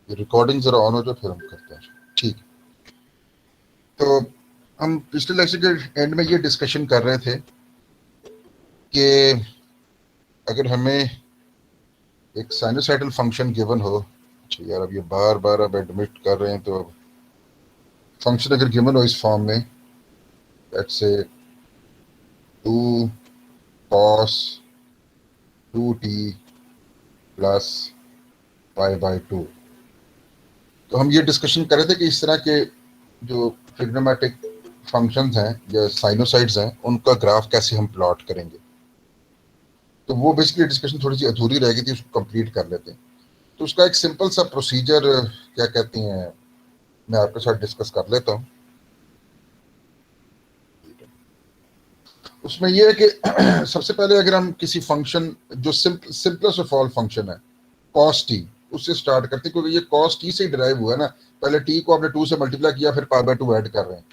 Recording जरा on हो जाए फिर हम करते हैं। ठीक। तो हम पिछले लेक्चर के एंड में ये डिस्कशन कर रहे थे कि अगर हमें एक साइनोसाइडल फंक्शन गिवन हो, अच्छा यार अब ये बार बार अब एडमिट कर रहे हैं, तो फंक्शन अगर गिवन हो इस फॉर्म में, let's say 2 cos 2t plus π/2, तो हम ये डिस्कशन कर रहे थे कि इस तरह के जो ट्रिग्नोमेट्रिक फंक्शंस हैं या साइनोसाइड्स हैं उनका ग्राफ कैसे हम प्लॉट करेंगे। तो वो बेसिकली डिस्कशन थोड़ी सी अधूरी रह गई थी, उसको कंप्लीट कर लेते हैं। तो उसका एक सिंपल सा प्रोसीजर क्या कहती हैं मैं आपके साथ डिस्कस कर लेता हूँ। उसमें यह है कि सबसे पहले अगर हम किसी फंक्शन जो सिंपलेस्ट ऑफ ऑल फंक्शन है cos t, उससे स्टार्ट करते हैं, क्योंकि ये cos t से ही डिराइव हुआ है ना। पहले t को आपने 2 से मल्टीप्लाई किया, फिर π/2 ऐड कर रहे हैं।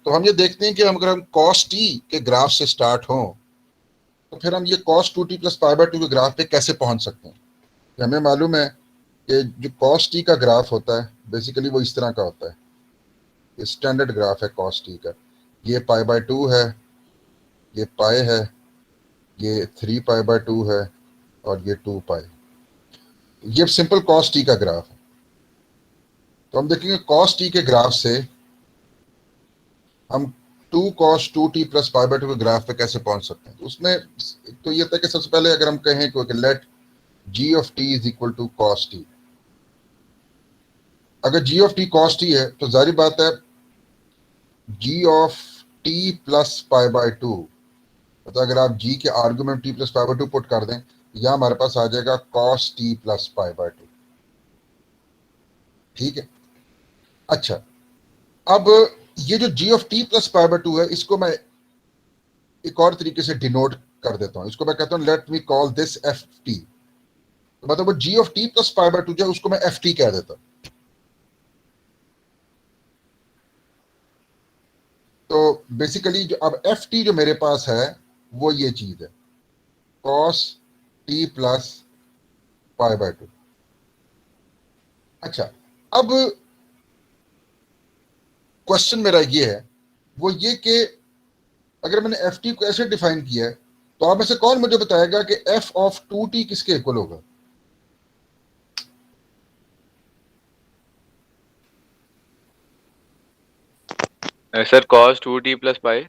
तो हम ये देखते हैं कि अगर हम cos t के ग्राफ से स्टार्ट हों तो फिर हम ये cos 2t प्लस π/2 के ग्राफ पे कैसे पहुंच सकते हैं। हमें मालूम है कि जो cos t का ग्राफ होता है बेसिकली वो इस तरह का होता है। ये स्टैंडर्ड ग्राफ है cos t का। ये π/2 है, ये पाई है, ये 3π/2 है और ये 2π। ये सिंपल cos t का ग्राफ है। तो हम देखेंगे cos t के ग्राफ से हम 2 cos 2t प्लस π/2 के ग्राफ पे कैसे पहुंच सकते हैं। तो उसमें तो ये था कि सबसे पहले अगर हम कहें कि let g of t is equal to cos t, अगर g of t cos t है तो जारी बात है g ऑफ t प्लस π/2, तो अगर आप g के आर्गुमेंट t प्लस π/2 पुट कर दें, यह हमारे पास आ जाएगा cos t प्लस π/2। ठीक है। अच्छा, अब ये जो g ऑफ t प्लस π/2 है, इसको मैं एक और तरीके से डिनोट कर देता हूं। इसको मैं कहता हूं let me call this F T. तो मतलब वो g ऑफ t प्लस π/2 जो है उसको मैं एफ टी कह देता हूं। तो बेसिकली जो अब एफ टी जो मेरे पास है वो ये चीज है cos t प्लस π/2। अच्छा, अब क्वेश्चन मेरा ये है वो ये कि अगर मैंने एफ टी को ऐसे डिफाइन किया है तो आप में से कौन मुझे बताएगा कि एफ ऑफ 2t किसके इक्वल होगा। Sir cos 2t plus pi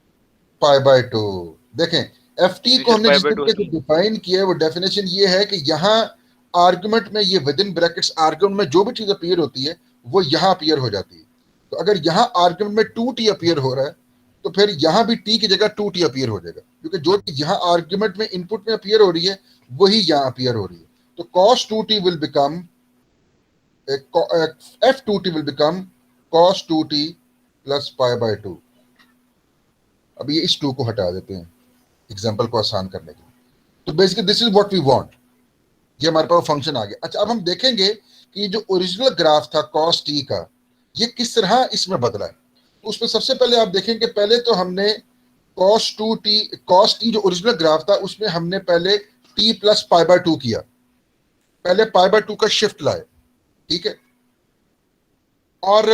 π/2। देखें एफ टी नहीं को सर हमने पाई जिस बाय टू तरीके से डिफाइन किया है वो डेफिनेशन ये है कि यहाँ आर्गुमेंट में ये विद इन ब्रैकेट्स आर्गुमेंट में जो भी चीज अपीयर होती है वो यहाँ अपीयर हो जाती है। तो अगर यहाँ आर्गुमेंट में 2t अपीयर हो रहा है तो फिर यहाँ भी t की जगह 2t अपीयर हो जाएगा, क्योंकि जो चीज यहाँ आर्गुमेंट में इनपुट में अपीयर हो रही है वही यहाँ अपीयर हो रही है। तो cos 2t will become f2t will become cos 2t plus π/2। अब ये इस 2 को हटा देते हैं एग्जाम्पल को आसान करने के लिए। तो basically this is what we want, ये हमारे पास फंक्शन आ गया। अच्छा, अब हम देखेंगे कि ये जो ओरिजिनल ग्राफ था cos t का ये किस तरह इसमें बदला है। तो उसमें सबसे पहले आप देखेंगे पहले तो हमने cos t जो ओरिजिनल ग्राफ था उसमें हमने पहले t प्लस π/2 किया, पहले π/2 का शिफ्ट लाए। ठीक है। और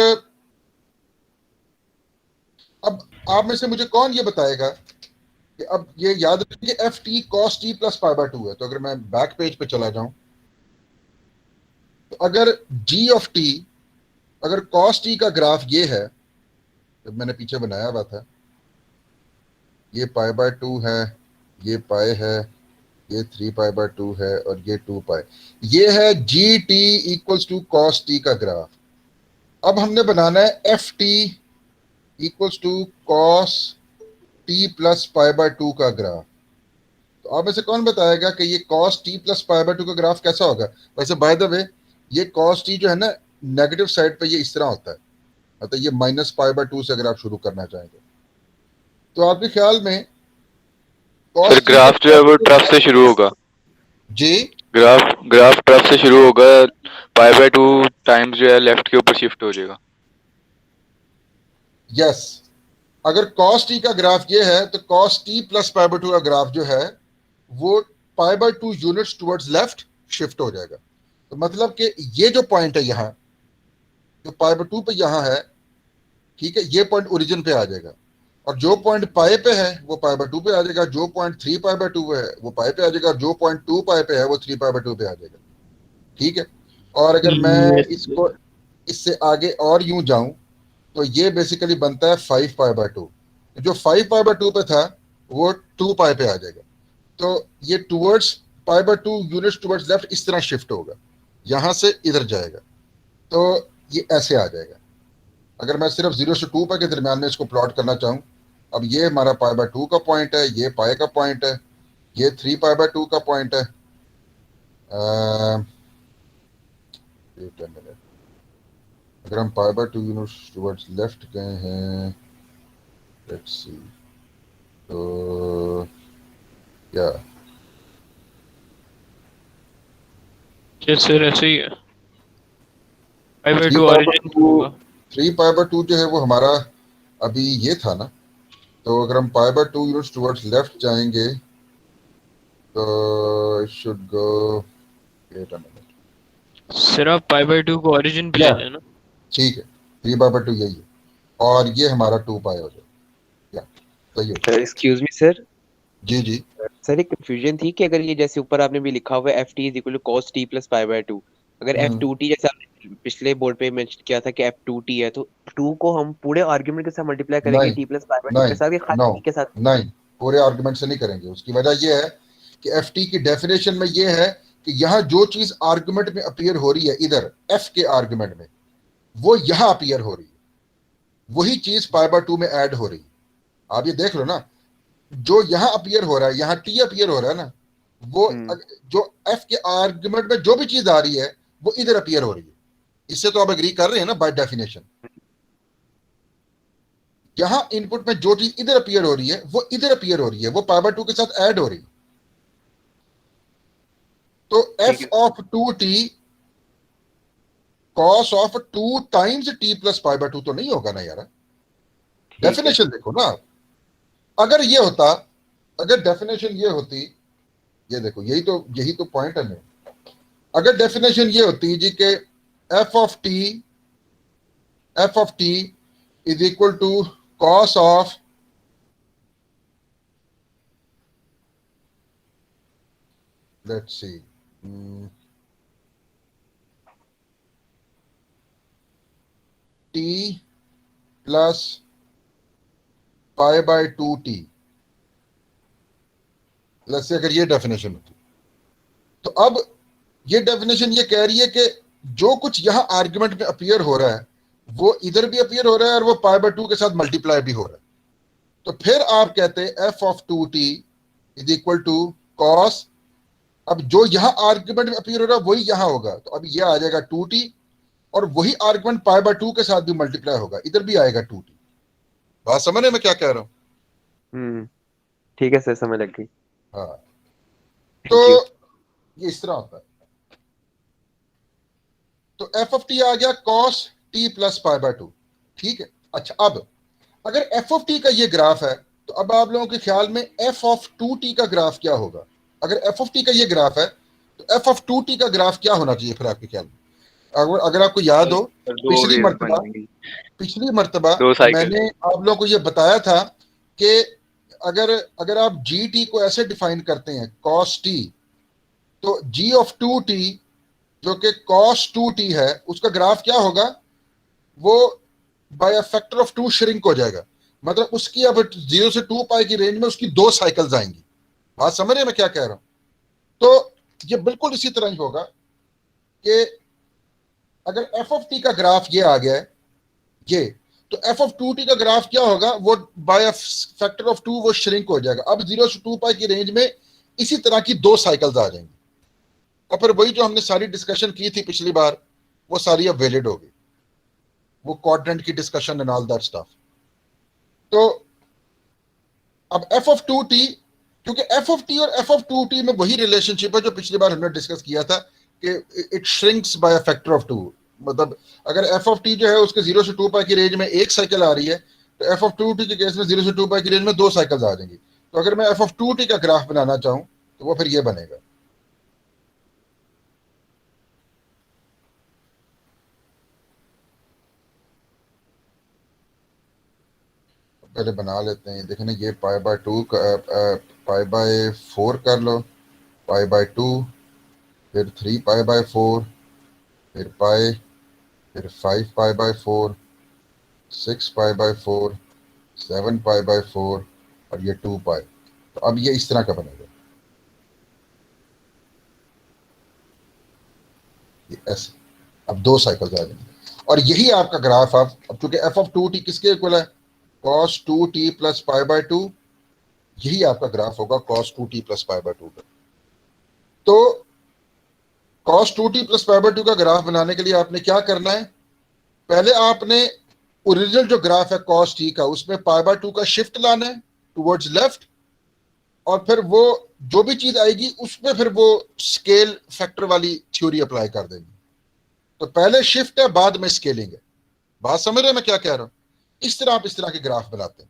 अब आप में से मुझे कौन ये बताएगा कि अब ये याद रखिए F T cos t plus π/2 है। तो अगर मैं बैक पेज पे चला जाऊं तो अगर g ऑफ t, अगर cos t का ग्राफ ये है तो मैंने पीछे बनाया हुआ था, ये π/2 है, ये पाई है, ये 3π/2 है और ये 2π। ये है G T equals to cos t का ग्राफ। अब हमने बनाना है F T equals to cos t plus π/2 का ग्राफ। तो आप में से कौन बताएगा कि ये cos t प्लस π/2 का ग्राफ कैसा होगा। वैसे बाय द वे ये cos t जो है ना नेगेटिव साइड पे ये इस तरह होता है, मतलब ये माइनस π/2 से अगर आप शुरू करना चाहेंगे तो आपके ख्याल में सर cos t का ग्राफ जो है वो ट्रफ से शुरू होगा। जी ग्राफ ग्राफ ट्रफ से शुरू होगा, π/2 टाइम्स जो है लेफ्ट के ऊपर शिफ्ट हो जाएगा। यस, अगर cos t का ग्राफ ये है तो cos t प्लस π/2 का ग्राफ जो है वो π/2 यूनिट्स टुवर्ड्स लेफ्ट शिफ्ट हो जाएगा। तो मतलब कि ये जो पॉइंट है यहाँ जो पाई बाय 2 पे यहाँ है, ठीक है, ये पॉइंट ओरिजिन पे आ जाएगा, और जो पॉइंट पाई पे है वो पाई बाय 2 पे आ जाएगा, जो पॉइंट 3 पाई बाय 2 पे है वो पाई पे आ जाएगा, जो पॉइंट 2 पाई पे है वो 3 पाई बाय 2 पे आ जाएगा, ठीक है। और अगर मैं यस इसको इससे आगे और यूं जाऊं तो ये बेसिकली बनता है 5 पाई बाय 2। जो 5 पाई बाय 2 पे था वो 2 पाई पे आ जाएगा, तो ये towards pi by 2 units towards left इस तरह शिफ्ट होगा, यहां से इधर जाएगा, तो ये ऐसे आ जाएगा। अगर मैं सिर्फ 0 से 2 पाई के दरमियान में इसको प्लॉट करना चाहूँ, अब ये हमारा पाई बाय 2 का पॉइंट है, ये पाई का पॉइंट है, ये 3 पाई बाय 2 का पॉइंट है। wait a minute, अगर हम pi by 2 units towards left गए हैं, लेट्स सी, तो या सर ऐसे ही है, pi by 3 2 pi by origin 2, होगा। 3 पाई बाय 2 जो है वो हमारा अभी ये था ना, तो अगर हम pi by 2 units towards left जाएंगे तो should go, wait a minute, sir आप पाई बाय 2 को ओरिजिन पे या ले लेना। ठीक है, 3 पाई बाय 2 यही है, और ये हमारा 2 पाई हो जाएगा, या सही हो गया। एक्सक्यूज मी सर, जी जी। सर एक कंफ्यूजन थी कि अगर ये जैसे ऊपर आपने भी लिखा हुआ है F T is equal to cos T plus pi by 2, अगर एफ हम्म, टू टी जैसे आपने पिछले बोर्ड पे मेंशन किया था कि एफ टू टी है, तो टू को हम पूरे आर्ग्यूमेंट के साथ मल्टीप्लाई करेंगे नहीं टी प्लस पाई बाय 2 के नहीं, साथ या नो, खाली टी के साथ? नहीं, पूरे आर्गुमेंट से नहीं करेंगे। उसकी वजह यह है कि एफ टी की डेफिनेशन में यह है कि यहां जो चीज आर्गुमेंट में अपीयर हो रही है इधर एफ के आर्गुमेंट में, वो यहां अपीयर हो रही है, वही चीज पाई बाय 2 में ऐड हो रही है। आप ये देख लो ना, जो यहां अपीयर हो रहा है, यहां टी अपीयर हो रहा है ना, वो जो एफ के आर्गुमेंट में जो भी चीज आ रही है वो इधर अपीयर हो रही है। इससे तो आप एग्री कर रहे हैं ना बाय डेफिनेशन, यहां इनपुट में जो चीज इधर अपीयर हो रही है वो इधर अपीयर हो रही है, वो पाई बाय 2 के साथ ऐड हो रही है। तो ठीक एफ है। Of 2t cos of 2 times T plus pi by 2 तो नहीं होगा ना यार। ठीक है। डेफिनेशन देखो ना, अगर ये होता, अगर डेफिनेशन ये होती, ये देखो यही तो पॉइंट है मेरा। अगर डेफिनेशन ये होती जी के F of T is equal to cos of, let's see, T plus pi by 2t, let's say अगर ये डेफिनेशन होती, तो अब ये डेफिनेशन ये कह रही है कि जो कुछ यहां आर्गुमेंट में अपीयर हो रहा है वो इधर भी अपीयर हो रहा है और वो पाई बाय 2 के साथ मल्टीप्लाई भी हो रहा है। तो फिर आप कहते हैं F of 2t is equal to cos, अब जो यहां आर्गुमेंट में अपीयर हो रहा है वही यहां होगा, तो अब ये आ जाएगा 2t, और वही आर्गुमेंट पाई बाय 2 के साथ भी मल्टीप्लाई होगा, इधर भी आएगा 2t। बात समझ रहे मैं क्या कह रहा हूं? हम्म, ठीक है सर, समझ लग गई। हाँ, तो थैंक यू। ये इस तरह होता है। तो एफ ऑफ टी आ गया cos T plus pi by 2, ठीक है। अच्छा, अब अगर एफ ऑफ टी का ये ग्राफ है तो अब आप लोगों के ख्याल में एफ ऑफ 2t का ग्राफ क्या होगा? अगर एफ ऑफ टी का ये ग्राफ है तो एफ ऑफ 2t का ग्राफ क्या होना चाहिए फिर आपके ख्याल में? अगर आपको याद हो, दो पिछली वेव बन मर्तबा जाएंगी, पिछली मर्तबा दो साइकिल। मैंने आप लोगों को ये बताया था कि अगर अगर आप जी टी को ऐसे डिफाइन करते हैं कॉस टी, तो जी ऑफ 2t जो कि कॉस 2t है उसका ग्राफ क्या होगा? वो by a factor of 2 shrink हो जाएगा, मतलब उसकी अब 0 से 2 पाई की रेंज में उसकी 2 साइकिल्स आएंगी। बात समझ रहे हैं मैं क्या कह रहा हूं? तो ये बिल्कुल इसी तरह ही होगा कि अगर एफ ऑफ टी का ग्राफ ये आ गया है, ये, तो एफ ऑफ 2t का ग्राफ क्या होगा? वो बाय फैक्टर ऑफ 2 वो श्रिंक हो जाएगा, अब 0 से 2 पाई की रेंज में इसी तरह की 2 साइकिल्स आ जाएंगी, और फिर वही जो हमने सारी डिस्कशन की थी पिछली बार वो सारी अब वैलिड होगी, वो क्वाड्रेंट की discussion and all that stuff. तो अब एफ ऑफ 2t, क्योंकि एफ ऑफ टी और एफ ऑफ 2t में वही रिलेशनशिप है जो पिछली बार हमने डिस्कस किया था कि it shrinks by a factor of 2, मतलब अगर एफ ऑफ टी जो है उसके 0 से 2 पाई की रेंज में एक साइकिल आ रही है, तो एफ ऑफ 2t के केस में 0 से 2 पाई की रेंज में 2 साइकिल्स आ जाएंगी। तो अगर मैं एफ ऑफ 2t का ग्राफ बनाना चाहूं तो वो फिर ये बनेगा, पहले बना लेते हैं। देखें ना, ये पाई बाय 2 पाई बाय 4 कर लो, पाई बाय 2, फिर 3 पाई बाय 4, फिर पाई, फिर 5 pi by 4, 6 pi by 4, 7 pi by 4 और ये 2 पाई। तो अब ये इस तरह का बनेगा, ये ऐसे। अब 2 साइकिल आ जाएंगे और यही आपका ग्राफ। अब चूंकि एफ ऑफ 2t किसके इक्वल है, cos 2t plus pi by 2, यही आपका ग्राफ होगा cos 2t plus pi by 2 का। तो cos 2t plus pi by 2 का ग्राफ बनाने के लिए आपने क्या करना है, पहले आपने ओरिजिनल जो ग्राफ है cos t का, उसमें पाई बाय 2 का शिफ्ट लाना है टुवर्ड्स लेफ्ट, और फिर वो जो भी चीज आएगी उसमें फिर वो स्केल फैक्टर वाली थ्योरी अप्लाई कर देंगे। तो पहले शिफ्ट है, बाद में स्केलिंग है। बात समझ रहे हैं मैं क्या कह रहा हूं? इस तरह आप इस तरह के ग्राफ बनाते हैं।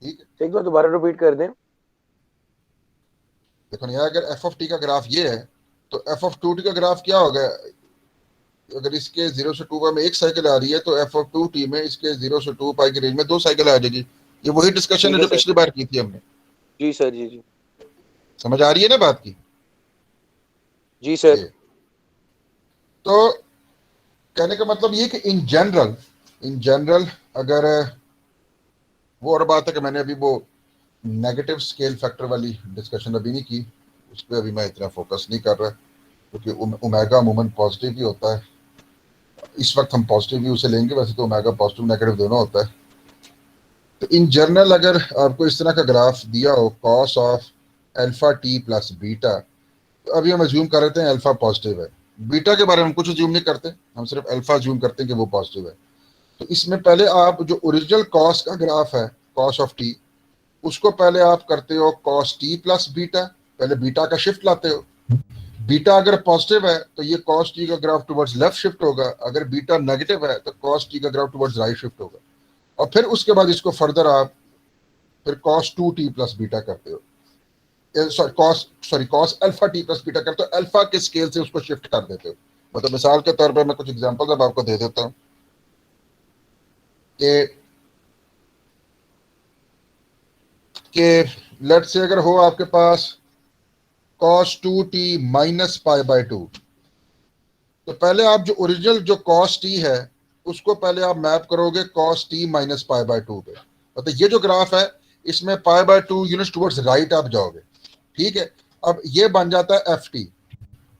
ठीक है, एक बार दोबारा रिपीट कर दें। देखो ना, अगर एफ ऑफ टी का ग्राफ ये है तो एफ ऑफ 2t का ग्राफ क्या होगा, अगर इसके 0 से 2 पाई में एक साइकिल आ रही है तो एफ ऑफ 2t में इसके 0 से 2 पाई की रेंज में 2 साइकिल आ जाएगी। ये वही डिस्कशन ठीक है है जो सर। पिछली बार की थी हमने। जी सर, जी जी समझ आ रही है ना बात की? जी सर। ये तो कहने का मतलब ये कि इन जनरल अगर वो, और बात है कि मैंने अभी वो नेगेटिव स्केल फैक्टर वाली डिस्कशन अभी नहीं की, उस पर अभी मैं इतना फोकस नहीं कर रहा क्योंकि ओमेगा अमूमन पॉजिटिव ही होता है। इस वक्त हम पॉजिटिव व्यू से लेंगे, वैसे तो ओमेगा पॉजिटिव नेगेटिव दोनों होता है। तो इन जनरल अगर आपको इस तरह का ग्राफ दिया हो cos of alpha T plus beta, तो अभी हम अज्यूम कर लेते हैं अल्फा पॉजिटिव है। बीटा के बारे में कुछ अज्यूम नहीं करते, हम सिर्फ अल्फा अज्यूम करते हैं कि वो पॉजिटिव है। तो इसमें पहले आप जो ओरिजिनल कॉस का ग्राफ है कॉस ऑफ टी, उसको पहले आप करते हो कॉस टी प्लस बीटा, पहले बीटा का शिफ्ट लाते हो। बीटा अगर पॉजिटिव है तो ये कॉस टी का ग्राफ टुवर्ड्स लेफ्ट शिफ्ट होगा, अगर बीटा नेगेटिव है तो कॉस टी का ग्राफ टुवर्ड्स राइट शिफ्ट होगा। और फिर उसके बाद इसको फर्दर आप फिर कॉस 2t प्लस बीटा करते हो, cos alpha T plus beta करते हो, अल्फा के स्केल से उसको शिफ्ट कर देते हो। मतलब मिसाल के तौर पर मैं कुछ एग्जांपल्स अब आपको दे देता हूं कि लेट से अगर हो आपके पास cos 2t minus pi by 2, तो पहले आप जो ओरिजिनल जो cos t है उसको पहले आप मैप करोगे cos t minus pi by 2 पे। मतलब ये जो ग्राफ है इसमें पाई बाय 2 यूनिट्स टुवर्ड्स राइट आप जाओगे। ठीक है, अब ये बन जाता है एफ टी।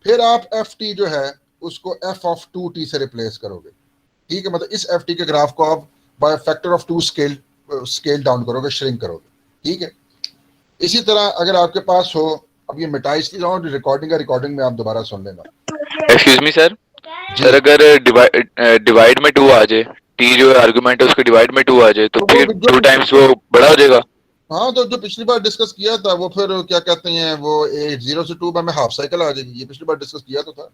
फिर आप एफ टी जो है उसको एफ ऑफ 2t से रिप्लेस करोगे। ठीक है, मतलब इस एफ टी के ग्राफ को आप by factor of 2 scale down करोगे, श्रिंक करोगे। ठीक है, इसी तरह अगर आपके पास हो, अब ये मिटा इसलिए रहा हूँ, रिकॉर्डिंग में आप दोबारा सुन लेना। एक्सक्यूज मी सर, जी, सर अगर डिवाइड में 2 आ जाए, टी जो है आर्गुमेंट है उसके डिवाइड में 2 आ जाए, तो तो वो फिर जो 2 टाइम्स वो बड़ा हो जाएगा। हाँ, तो जो पिछली बार डिस्कस किया था वो फिर क्या कहते हैं वो 0 से 2 में हाफ साइकिल आ जाएगी। ये पिछली बार डिस्कस किया तो था।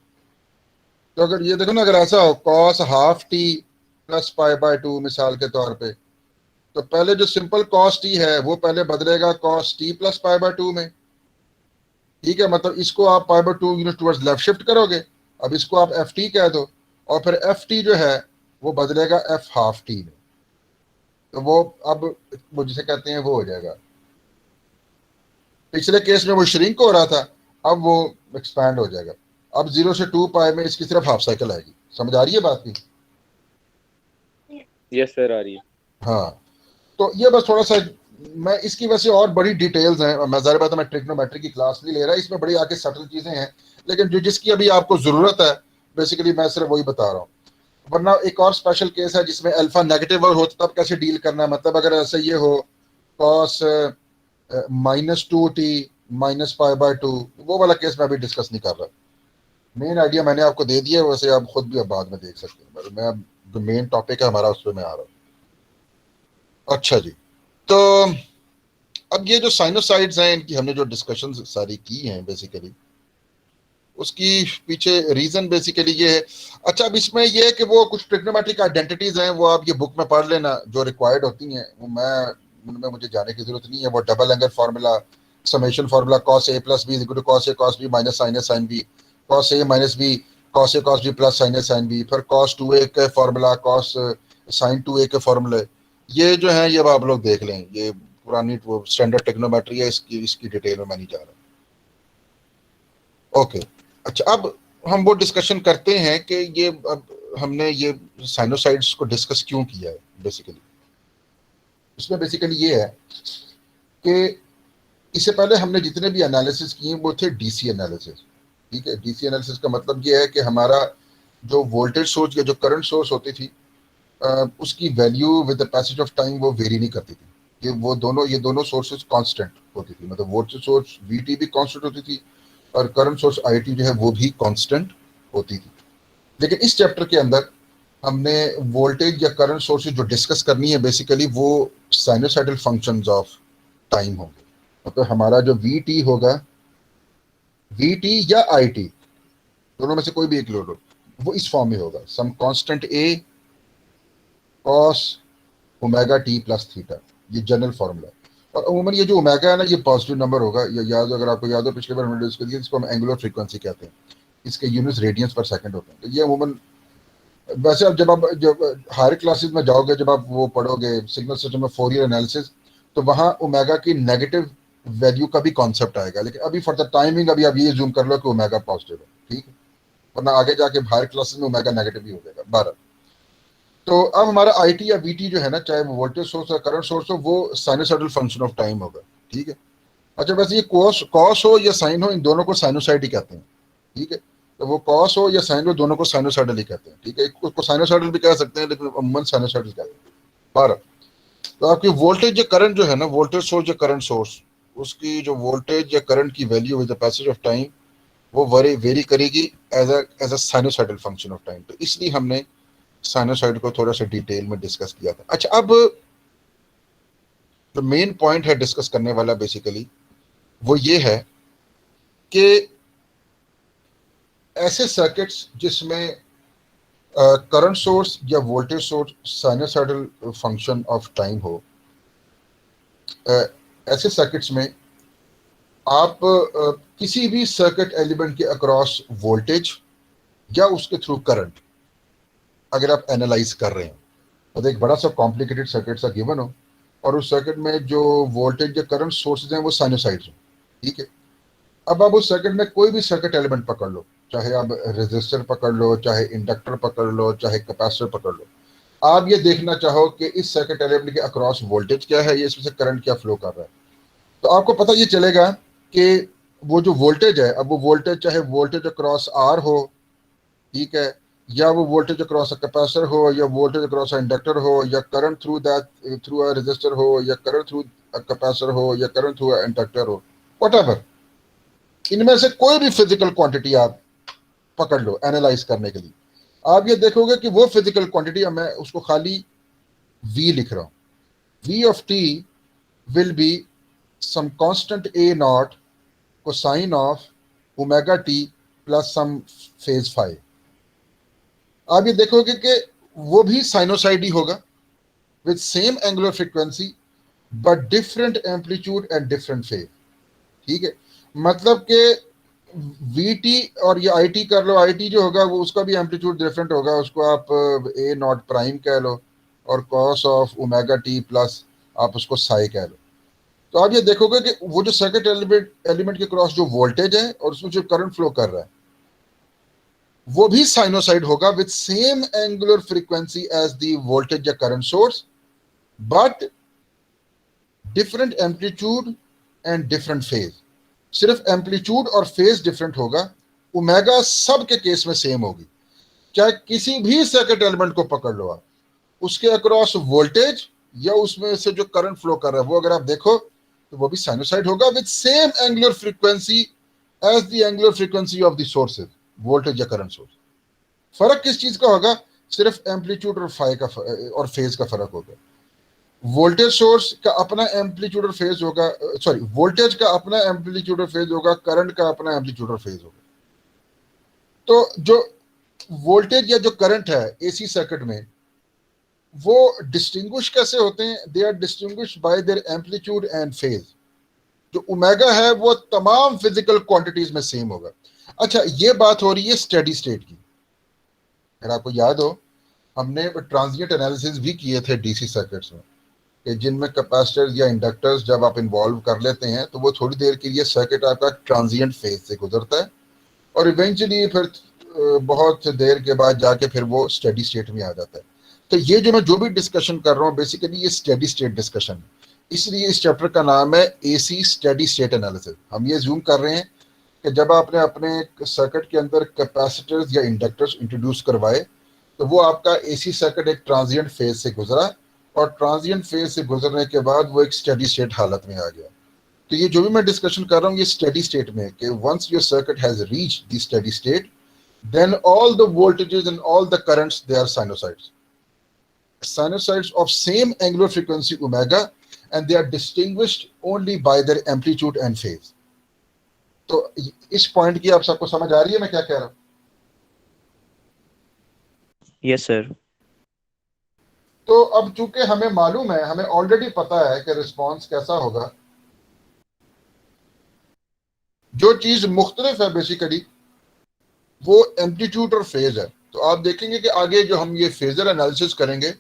तो अगर ये देखो ना, अगर ऐसा हो cos half T plus pi by 2 मिसाल के तौर पे, तो पहले जो सिंपल कॉस टी है वो पहले बदलेगा cos T plus pi by 2 में। ठीक है, मतलब इसको आप pi by 2 unit towards left shift करोगे। अब इसको आप एफ टी कह दो और फिर एफ टी जो है वो बदलेगा एफ हाफ टी में। तो वो अब वो जिसे कहते हैं वो हो जाएगा, पिछले केस में वो श्रिंक हो रहा था, अब वो एक्सपैंड हो जाएगा। अब 0 से 2 पाई में इसकी सिर्फ हाफ साइकिल आएगी। समझ आ रही है बात की? यस सर, आ रही है। हाँ, तो ये बस थोड़ा सा, मैं इसकी वजह से और बड़ी डिटेल्स हैं, मैं ज़ाहिर बात है मैं ट्रिग्नोमेट्री की क्लास नहीं ले रहा, इसमें बड़ी आगे सटल चीज़ें हैं, लेकिन जो जिसकी अभी आपको ज़रूरत है बेसिकली मैं सिर्फ वही बता रहा हूँ। वरना एक और स्पेशल केस है जिसमें अल्फा नेगेटिव हो तो तब कैसे डील करना है। मतलब अगर ऐसे ये हो cos -2t minus pi by 2, वो वाला केस मैं अभी डिस्कस नहीं कर रहा। मेन आइडिया मैंने आपको दे दिया है, वैसे आप खुद भी अब बाद में देख सकते हैं। मैं जो मेन टॉपिक है हमारा उस पर मैं आ रहा हूँ। अच्छा जी, तो अब ये जो साइनोसाइड्स हैं इनकी हमने जो डिस्कशन सारी की हैं बेसिकली, उसकी पीछे रीजन बेसिकली ये है। अच्छा, अब इसमें ये है कि वो कुछ ट्रिग्नोमेट्रिक आइडेंटिटीज हैं, वो आप ये बुक में पढ़ लेना जो रिक्वायर्ड होती हैं, वो मैं उनमें मुझे जाने की जरूरत नहीं है। वो double angle formula, summation formula, cos a plus B is equal to cos a cos b minus sin a sin b, cos a minus b cos a cos b plus sin a sin b, फिर cos 2a के formula, cos sin 2a के फार्मूले, ये जो है ये अब आप लोग देख लें, ये पुरानी वो स्टैंडर्ड टेक्नोमेट्री है, इसकी डिटेल में मैं नहीं जा रहा। ओके, अच्छा अब हम वो डिस्कशन करते हैं कि ये अब हमने ये साइनोसाइड्स को डिस्कस क्यों किया है। बेसिकली इसमें बेसिकली ये है कि इससे पहले हमने जितने भी एनालिसिस किए वो थे डीसी एनालिसिस। ठीक है, डीसी एनालिसिस का मतलब ये है कि हमारा जो वोल्टेज सोर्स या जो करंट सोर्स होती थी उसकी value with the passage of time वो वेरी नहीं करती थी। ये दोनों सोर्सेज कांस्टेंट होती थी, मतलब वोल्टेज सोर्स वीटी भी कांस्टेंट होती थी और करंट सोर्स आईटी जो है वो भी कांस्टेंट होती थी। लेकिन इस चैप्टर के अंदर हमने वोल्टेज या करंट सोर्सेज जो डिस्कस करनी है बेसिकली वो साइनोसाइडल फंक्शंस ऑफ टाइम होंगे। मतलब हमारा जो वीटी होगा, वीटी या आईटी दोनों में से कोई भी एक ले लो, वो इस फॉर्म में होगा some constant A cos omega T plus theta. ये जनरल फॉर्मूला है। और अमूमन ये जो ओमेगा है ना, ये पॉजिटिव नंबर होगा। ये याद, अगर आपको याद हो पिछले बार हमने डिस्कस किया, इसको हम एंगुलर फ्रीक्वेंसी कहते हैं, इसके यूनिट्स रेडियंस पर सेकंड होते हैं। तो ये अमूमन वैसे अब जब हायर क्लासेस में जाओगे, जब आप वो पढ़ोगे सिग्नल सिस्टम में फोरियर एनालिसिस, तो वहाँ ओमेगा की नेगेटिव वैल्यू का भी कॉन्सेप्ट आएगा। लेकिन अभी फॉर द टाइमिंग अभी आप ये जूम कर लो कि ओमेगा पॉजिटिव है, ठीक है, वरना आगे जाके हायर क्लासेस में ओमेगा नेगेटिव भी हो जाएगा 12। तो अब हमारा आईटी या वीटी जो है ना, चाहे वो वोल्टेज सोर्स या करंट सोर्स हो, वो साइनोसाइडल फंक्शन ऑफ टाइम होगा। ठीक है, अच्छा वैसे ये कॉस हो या साइन हो, इन दोनों को साइनोसाइड ही कहते हैं। ठीक है, तो वो कॉस हो या साइन हो, दोनों को साइनोसाइडल ही कहते हैं। ठीक है, उसको साइनोसाइडल भी कह सकते हैं, लेकिन अमूमन साइनोसाइडल कहते हैं। 12। तो आपकी वोल्टेज या करंट जो है ना, वोल्टेज सोर्स या करंट सोर्स, उसकी जो वोल्टेज या करंट की value with the passage of time वो वेरी करेगी as a sinusoidal function of time. तो इसलिए हमने साइनोसाइड को थोड़ा सा डिटेल में डिस्कस किया था। अच्छा, अब जो मेन पॉइंट है डिस्कस करने वाला बेसिकली वो ये है कि ऐसे सर्किट्स जिसमें करंट सोर्स या voltage source sinusoidal function of time हो, ऐसे सर्किट्स में आप किसी भी सर्किट एलिमेंट के अक्रॉस वोल्टेज या उसके थ्रू करंट अगर आप एनालाइज कर रहे हैं, तो एक बड़ा सा कॉम्प्लिकेटेड सर्किट सा गिवन हो और उस सर्किट में जो वोल्टेज या करंट सोर्सेज हैं वो साइनोसाइड्स हो। ठीक है, अब आप उस सर्किट में कोई भी सर्किट एलिमेंट पकड़ लो, चाहे आप रेजिस्टर पकड़ लो, चाहे इंडक्टर पकड़ लो, चाहे कैपेसिटर पकड़ लो, आप ये देखना चाहो कि इस सर्किट एलिमेंट के अक्रॉस वोल्टेज क्या है, ये इसमें से करंट क्या फ्लो कर रहा है, तो आपको पता ये चलेगा कि वो जो वोल्टेज है, अब वो वोल्टेज चाहे वोल्टेज अक्रॉस आर हो, ठीक है, या वो वोल्टेज अक्रॉस अ कैपेसिटर हो, या वोल्टेज अक्रॉस अ इंडक्टर हो, या करंट थ्रू अ रेजिस्टर हो, या करंट थ्रू अ कैपेसिटर हो, या करंट थ्रू अ इंडक्टर हो, व्हाटएवर, इनमें से कोई भी फिजिकल क्वांटिटी आप पकड़ लो एनालाइज करने के लिए, आप ये देखोगे कि वो फिजिकल क्वांटिटी, मैं उसको खाली v लिख रहा हूं, v of t will be some constant a naught cosine of omega t plus some phase phi. आप ये देखोगे कि वो भी साइनोसाइड ही होगा with same angular frequency but different amplitude and different phase. ठीक है, मतलब कि वीटी और ये आईटी कर लो, आईटी जो होगा वो उसका भी एम्पलीट्यूड डिफरेंट होगा, उसको आप ए नॉट प्राइम कह लो और cos of omega T plus आप उसको साई कह लो। तो आप ये देखोगे कि वो जो सर्किट एलिमेंट के क्रॉस जो वोल्टेज है और उसमें जो करंट फ्लो कर रहा है वो भी साइनोसाइड होगा with same angular frequency as the voltage या current source but different amplitude and different phase. सिर्फ एम्पलीट्यूड और फेज डिफरेंट होगा, ओमेगा सब के केस में सेम होगी। चाहे किसी भी सर्किट एलिमेंट को पकड़ लो आप, उसके अक्रॉस वोल्टेज या उसमें से जो करंट फ्लो कर रहा है वो अगर आप देखो तो वो भी साइनोसाइड होगा with same angular frequency as the angular frequency of the sources, voltage या करंट सोर्स। फर्क किस चीज का होगा? सिर्फ एम्पलीट्यूड और फाई का और फेज का फर्क होगा। वोल्टेज सोर्स का अपना एम्पलीट्यूड और फेज होगा, सॉरी वोल्टेज का अपना एम्पलीट्यूड और फेज होगा, करंट का अपना एम्पलीट्यूड और फेज होगा। तो जो वोल्टेज या जो करंट है एसी सर्किट में वो डिस्टिंग्विश कैसे होते हैं? They are distinguish by their amplitude and phase. जो ओमेगा है वो तमाम फिजिकल क्वांटिटीज में सेम होगा। अच्छा, ये बात हो रही है स्टेडी स्टेट की। अगर आपको याद हो हमने ट्रांजिएंट एनालिसिस भी किए थे डीसी सर्किट्स में, कि जिनमें कैपेसिटर्स या इंडक्टर्स जब आप इन्वॉल्व कर लेते हैं तो वो थोड़ी देर के लिए सर्किट आपका ट्रांजिएंट फेज से गुजरता है और इवेंचुअली फिर बहुत देर के बाद जाके फिर वो स्टेडी स्टेट में आ जाता है। तो ये जो मैं जो भी डिस्कशन कर रहा हूँ बेसिकली ये स्टेडी स्टेट डिस्कशन है, इसलिए इस चैप्टर का नाम है एसी स्टेडी स्टेट एनालिसिस। हम ये जूम कर रहे हैं कि जब आपने अपने सर्किट के अंदर कैपेसिटर्स या इंडक्टर्स इंट्रोड्यूस करवाए तो वो आपका एसी सर्किट एक ट्रांजिएंट फेज से गुजरा और ट्रांजिएंट फेज से गुजरने के बाद वो एक स्टेडी स्टेट हालत में आ गया। तो ये जो भी मैं डिस्कशन कर रहा हूँ ये स्टेडी स्टेट में कि once your circuit has reached the steady state then all the voltages and all the currents they are sinusoids of same angular frequency omega and they are distinguished only by their amplitude and phase। तो इस point की आप सबको समझ आ रही है मैं क्या कह रहा हूं? Yes sir. तो अब चूंकि हमें मालूम है, हमें ऑलरेडी पता है कि रिस्पांस कैसा होगा, जो चीज मुख्तलिफ है बेसिकली वो एम्पलीट्यूड और फेज है। तो आप देखेंगे कि आगे जो हम ये फेजर एनालिसिस करेंगे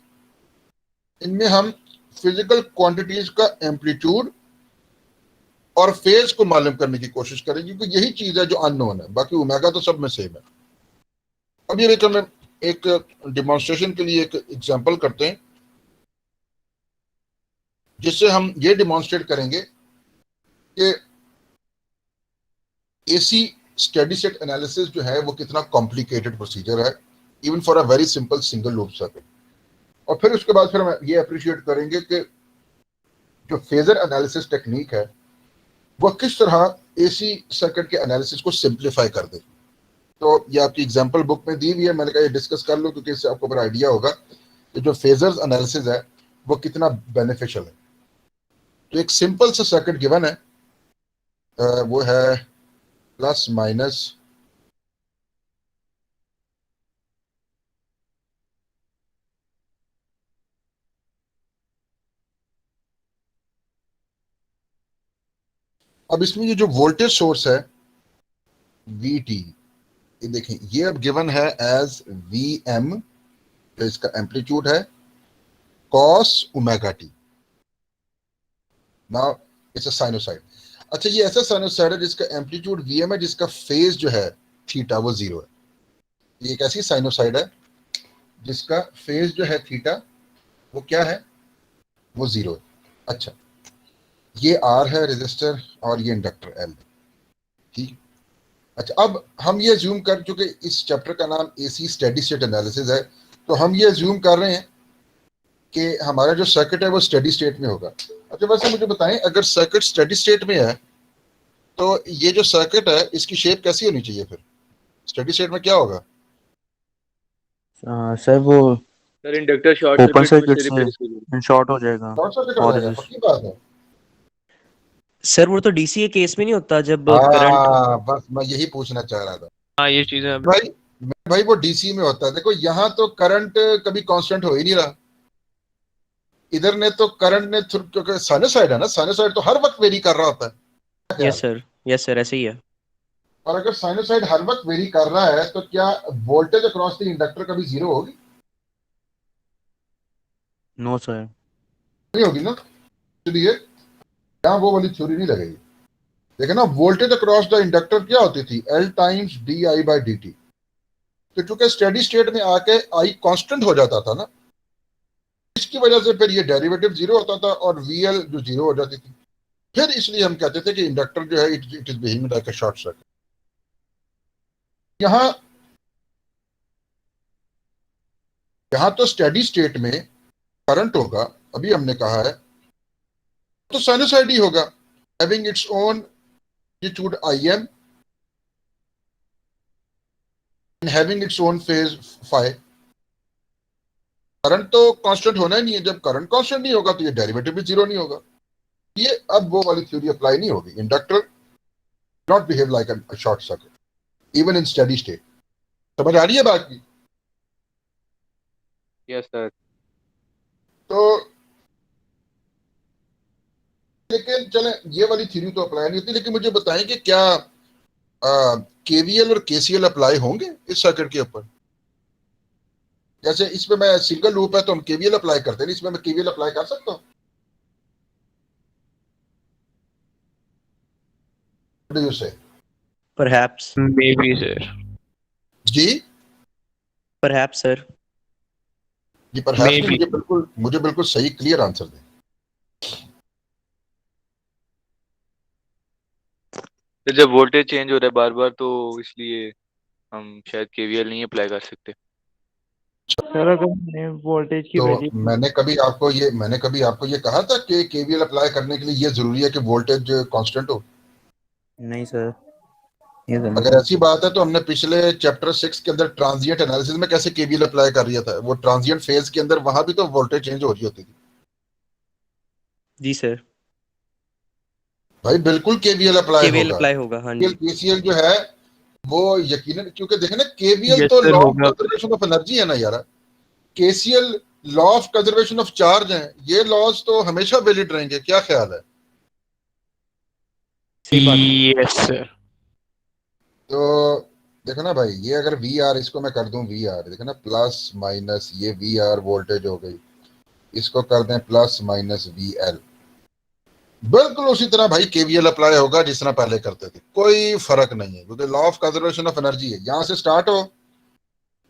इनमें हम फिजिकल क्वांटिटीज का एम्पलीट्यूड और फेज को मालूम करने की कोशिश करेंगे क्योंकि यही चीज है जो अननोन है, बाकी ओमेगा तो सब में सेम है। अब ये देखो, मैं एक डिमॉन्स्ट्रेशन के लिए एक एग्जांपल करते हैं जिससे हम ये डिमॉन्स्ट्रेट करेंगे कि एसी स्टेडी स्टेट एनालिसिस जो है वो कितना कॉम्प्लिकेटेड प्रोसीजर है even for a very simple single loop circuit. और फिर उसके बाद फिर हम ये अप्रिशिएट करेंगे कि जो फेजर एनालिसिस टेक्निक है वो किस तरह एसी सर्किट के एनालिसिस को सिंप्लीफाई कर दे। तो ये आपकी एग्जांपल बुक में दी हुई है, मैंने कहा ये डिस्कस कर लो क्योंकि इससे आपको बड़ा आइडिया होगा कि जो फेजर्स एनालिसिस है वो कितना बेनिफिशियल है। तो एक सिंपल सा सर्किट गिवन है, वो है प्लस माइनस अब इसमें ये जो वोल्टेज सोर्स है VT, ये देखें ये अब गिवन है एज VM, तो इसका एम्पलीट्यूड है cos omega t। Now it's a sinusoid. अच्छा, ये ऐसा साइनोसाइड है जिसका एम्पलीट्यूड VM है, जिसका फेज जो है थीटा वो जीरो है। ये एक ऐसी साइनोसाइड है जिसका फेज जो है थीटा वो क्या है, वो जीरो है। अच्छा, ये R है रेजिस्टर और ये इंडक्टर L, ठीक। अच्छा, अब हम ये ज्यूम कर चुके, इस चैप्टर का नाम एसी स्टेडी स्टेट एनालिसिस है, तो हम ये ज्यूम कर रहे हैं कि हमारा जो सर्किट है वो स्टेडी स्टेट में होगा। अच्छा, वैसे मुझे बताएं अगर सर्किट स्टेडी स्टेट में है तो ये जो सर्किट है इसकी शेप कैसी होनी चाहिए? फिर स्टेडी स्टेट में क्या होगा? सर वो sir inductor short open circuit circuit में रिप्लेस कर दो। से शॉर्ट हो जाएगा शॉर्ट सर्किट हो और जाएगा, पक्की बात है। सर वो तो डीसी के केस में नहीं होता जब करंट। हाँ, बस मैं यही पूछना चाह रहा था। हाँ ये चीजें भाई वो डीसी में होता है। देखो यहाँ तो करंट कभी कांस्टेंट हो ही नहीं रहा, इधर ने तो करंट ने क्योंकि साइनोसाइड है ना, साइनोसाइड तो हर वक्त वेरी कर रहा होता है। यस सर ऐसे ही है। और अगर साइनोसाइड हर वक्त वेरी कर रहा है तो क्या वोल्टेज अक्रॉस द इंडक्टर कभी जीरो होगी? No sir. नहीं होगी ना, इसलिए यहाँ वो वाली थ्योरी नहीं लगेगी। देखो ना, वोल्टेज अक्रॉस द इंडक्टर क्या होती थी, L टाइम्स di/dt। तो चूंकि स्टेडी स्टेट में आके I कांस्टेंट हो जाता था ना, इसकी वजह से फिर ये डेरिवेटिव जीरो होता था और VL जो जीरो हो जाती थी। फिर इसलिए हम कहते थे कि इंडक्टर जो है it is behaving like a short circuit. यहां तो स्टेडी स्टेट में करंट होगा, अभी हमने कहा है, तो साइनोसाइड ही होगा, having its own amplitude IM and having its own phase phi. Current तो कांस्टेंट होना ही नहीं है, जब करंट कांस्टेंट नहीं होगा तो ये डेरिवेटिव भी जीरो नहीं होगा। ये अब वो वाली थ्योरी अप्लाई नहीं होगी। Inductor not behave like a short circuit even in steady state. समझ आ रही है बात की? Yes sir. तो लेकिन चलें, ये वाली थ्योरी तो अप्लाई नहीं होती, लेकिन मुझे बताएं कि क्या KVL और KCL अप्लाई होंगे इस सर्किट के ऊपर? जैसे इसमें मैं सिंगल लूप है तो हम KVL अप्लाई करते हैं, इसमें मैं KVL अप्लाई कर सकता हूँ? डू यू से? Perhaps. maybe sir. जी Perhaps, sir. जी पर हैप्स Maybe. मुझे बिल्कुल सही क्लियर आंसर दें। तो जब वोल्टेज चेंज हो रहा है बार बार तो इसलिए हम शायद केवीएल नहीं अप्लाई कर सकते। सर अगर हमने वोल्टेज की तो वैल्यू मैंने कभी आपको ये कहा था कि केवीएल अप्लाई करने के लिए ये जरूरी है कि वोल्टेज कांस्टेंट हो? नहीं सर, ये तो नहीं। अगर ऐसी बात है तो हमने पिछले चैप्टर 6 के अंदर ट्रांजिएंट एनालिसिस में कैसे केवीएल अप्लाई कर लिया था, वो ट्रांजिएंट फेज के अंदर वहां भी तो वोल्टेज चेंज हो रही होती थी। जी सर, भाई बिल्कुल केवीएल अप्लाई केवीएल होगा। अप्लाई होगा, हाँ जी। केसीएल जो है वो यकीनन, क्योंकि देखे ना केवीएल Yes, तो sir, लॉ ऑफ होगा। कंजर्वेशन ऑफ एनर्जी है ना यार। KCL law of conservation of charge है, ये लॉज तो हमेशा वैलिड रहेंगे। क्या ख्याल है? सही बात है। Yes sir. तो देखो ना भाई, ये अगर वी आर, इसको मैं कर दूं वी आर, देखो ना प्लस माइनस, ये वी आर वोल्टेज हो गई, इसको कर दें प्लस माइनस वी एल, बिल्कुल उसी तरह भाई केवीएल अप्लाई होगा जिस तरह पहले करते थे, कोई फर्क नहीं है, क्योंकि law of conservation of energy है। यहां से स्टार्ट हो,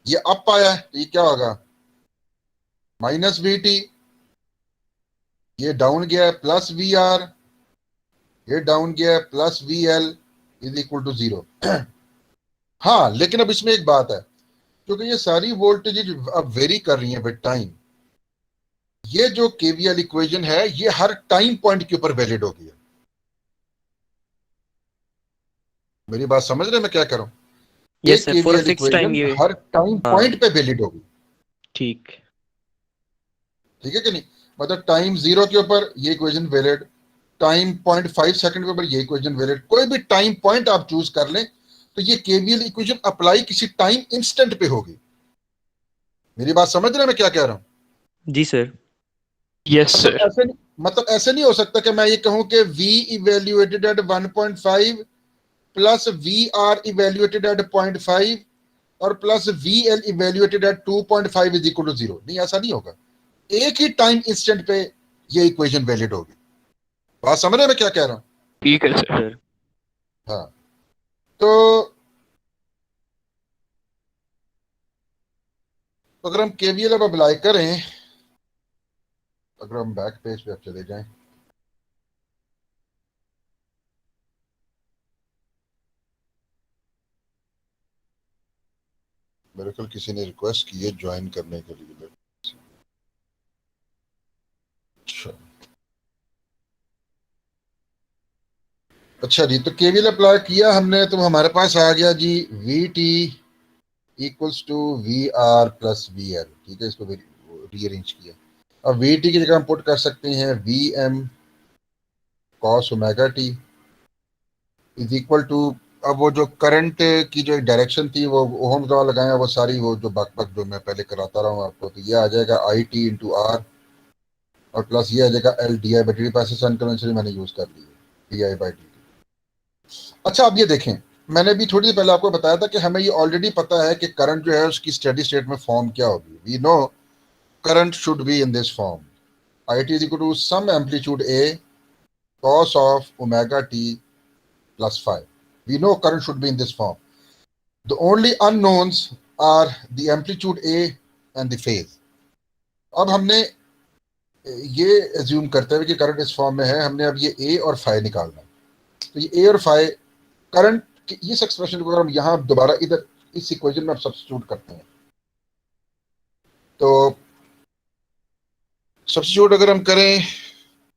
ये अप आया है तो ये क्या होगा, माइनस वी टी, ये डाउन गया है प्लस वी आर, ये डाउन गया है plus V L is equal to zero. हाँ लेकिन अब इसमें एक बात है, क्योंकि ये सारी वोल्टेज अब वेरी कर रही हैं विद टाइम, ये जो केवीएल इक्वेशन है ये हर टाइम पॉइंट के ऊपर वैलिड होगी। मेरी बात समझ रहे हैं मैं क्या कर रहा हूं? Yes sir, for a KVL fix time equation ये। हर टाइम हाँ। पॉइंट पे वैलिड होगी। ठीक। ठीक है कि नहीं? मतलब टाइम जीरो के ऊपर ये इक्वेशन वैलिड, टाइम 0.5 सेकंड के ऊपर ये इक्वेशन वैलिड, कोई भी टाइम पॉइंट आप चूज कर लें तो ये केवीएल इक्वेशन अप्लाई किसी टाइम इंस्टेंट पे होगी। मेरी बात समझ रहे हैं मैं क्या कह रहा हूं? जी सर। Yes sir. मतलब ऐसे नहीं हो सकता कि मैं ये कहूं कि V evaluated at 1.5 plus VR evaluated at 0.5 और plus VL evaluated at 2.5 is equal to 0। नहीं, ऐसा नहीं होगा। एक ही टाइम इंस्टेंट पे ये इक्वेशन वैलिड होगी। बात समझ रहे हैं मैं क्या कह रहा हूं? ठीक है सर। सर हाँ, तो अगर हम केवीएल अब अप्लाई करें, अगर हम बैक पेज पे अब चले जाएं, मेरे ख्याल किसी ने रिक्वेस्ट की है ज्वाइन करने के लिए। अच्छा जी, तो केवीएल अप्लाई किया हमने तो हमारे पास आ गया जी V T equals to V R plus V L. ठीक है, इसको रीअरेंज किया। अब वी टी की जगह हम पुट कर सकते हैं V M cos omega T is equal to, अब वो जो करंट की जो डायरेक्शन थी वो ओहम्स लॉ लगाया, वो सारी वो जो बक जो मैं पहले कराता रहा हूँ आपको, तो ये आ जाएगा आई टी इंटू आर और प्लस ये आ जाएगा L D I by D. पैसे अनकन्वेंशनली मैंने यूज कर ली है, डी आई बाई डी। अच्छा अब ये देखें, मैंने भी थोड़ी देर पहले आपको बताया था कि हमें ये ऑलरेडी पता है कि करंट जो है उसकी स्टेडी स्टेट में फॉर्म क्या होगी। We know current should be in this form, I T is equal to some amplitude A cos of omega t plus phi. We know current should be in this form. The only unknowns are the amplitude A and the phase. अब हमने ये assume करते हुए कि current इस form में है, हमने अब ये A और phi निकालना है। तो ये A और phi करंट, इस एक्सप्रेशन को अगर हम यहाँ दोबारा इधर इस इक्वेशन में सब्स्टिट्यूट करते हैं, तो सब्स्टिट्यूट अगर हम करें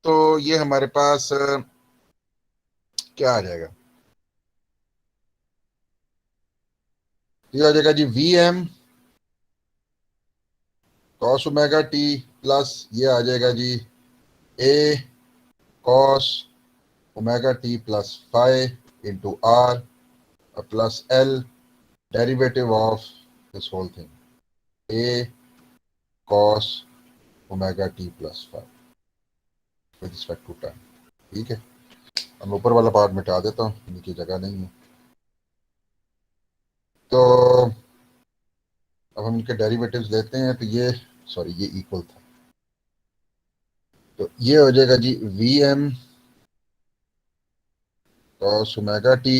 तो ये हमारे पास क्या आ जाएगा, ये आ जाएगा जी V M cos omega T plus ये आ जाएगा जी A cos omega T plus five into R plus L derivative of this whole thing A cos omega T plus five with respect to time. ठीक है, हम ऊपर वाला part मिटा देता हूँ, नीचे जगह नहीं है। तो अब हम इनके डेरिवेटिव्स लेते हैं, तो ये सॉरी ये इक्वल था, तो ये हो जाएगा जी V M cos omega T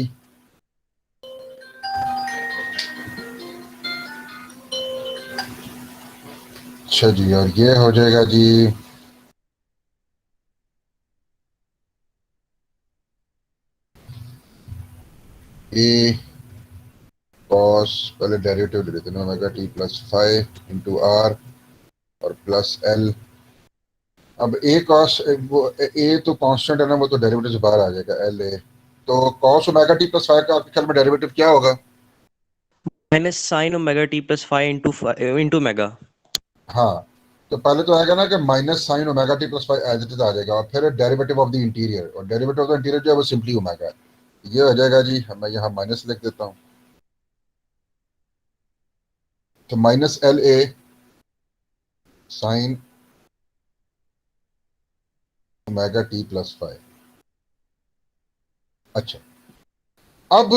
अच्छा जी, और ये हो जाएगा जी ए cos, पहले डेरिवेटिव ले लेते हैं, omega T plus 5 into R और प्लस एल। अब ए cos, वो ए तो कांस्टेंट है ना, वो तो डेरिवेटिव से बाहर आ जाएगा, एल ए। तो cos ओमेगा टी प्लस 5 का आपके ख्याल में डेरिवेटिव क्या होगा? Minus sine omega T plus 5 into mega. हाँ, तो पहले तो आएगा ना कि minus sine omega T plus 5 as it is आ जाएगा, और फिर डेरिवेटिव ऑफ द इंटीरियर, और डेरिवेटिव ऑफ द इंटीरियर जो है वो सिंपली ओमेगा है। ये हो जाएगा जी, मैं यहाँ माइनस लिख देता हूँ, तो माइनस एल ए साइन ओमेगा टी प्लस 5। अच्छा, अब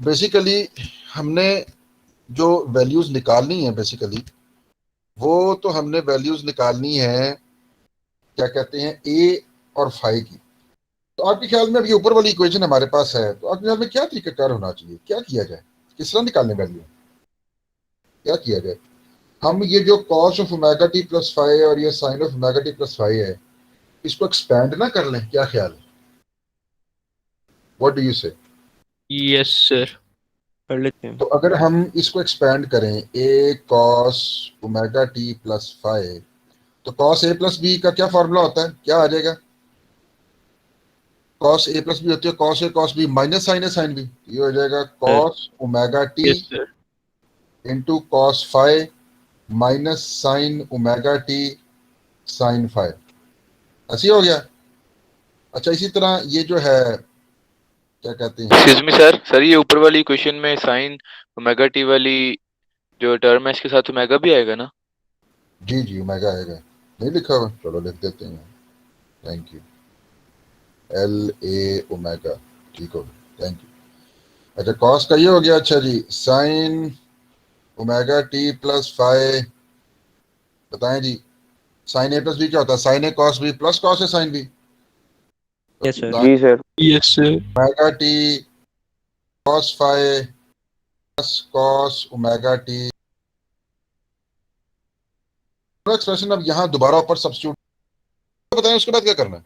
बेसिकली हमने जो वैल्यूज निकालनी है, बेसिकली वो तो हमने वैल्यूज निकालनी है, क्या कहते हैं, ए और फाई की। तो आपके ख्याल में अब ये ऊपर वाली इक्वेशन हमारे पास है, तो आपके ख्याल में क्या तरीकाकार होना चाहिए, क्या किया जाए, किस तरह निकालने वैल्यू, क्या किया जाए? हम ये जो cos of omega T plus 5 और ये sine of omega T plus 5 है, इसको एक्सपैंड ना कर लें, क्या ख्याल है? व्हाट डू यू से? यस सर, कर लेते हैं। तो अगर हम इसको एक्सपैंड करें, ए कॉस ओमेगा टी प्लस 5, तो कॉस ए प्लस बी का क्या फॉर्मूला होता है, क्या आ जाएगा? कॉस ए प्लस बी होती है cos A cos B minus sine A sine B. ये हो जाएगा sir cos omega T yes sir. Into cos 5 minus sine omega T sine 5। ऐसी हो गया। अच्छा, इसी तरह ये जो है, क्या कहते हैं, एक्सक्यूज मी सर, ये ऊपर वाली इक्वेशन में साइन ओमेगा टी वाली जो टर्म है इसके साथ ओमेगा भी आएगा ना? जी जी ओमेगा आएगा, नहीं लिखा हुआ, चलो लिख देते हैं, thank you, L A omega, ठीक हो गया, थैंक यू। अच्छा, कॉस का ये हो गया। अच्छा जी, साइन ओमेगा टी प्लस 5, बताएं जी, साइन ए प्लस बी क्या होता है? Sine A cos B plus cos A sine B. Yes sir. जी sir. Yes sir. Omega T cos 5 plus cos omega T, expression अब यहाँ दोबारा ऊपर सब्स्टिट्यूट, बताएं उसके बाद क्या करना है?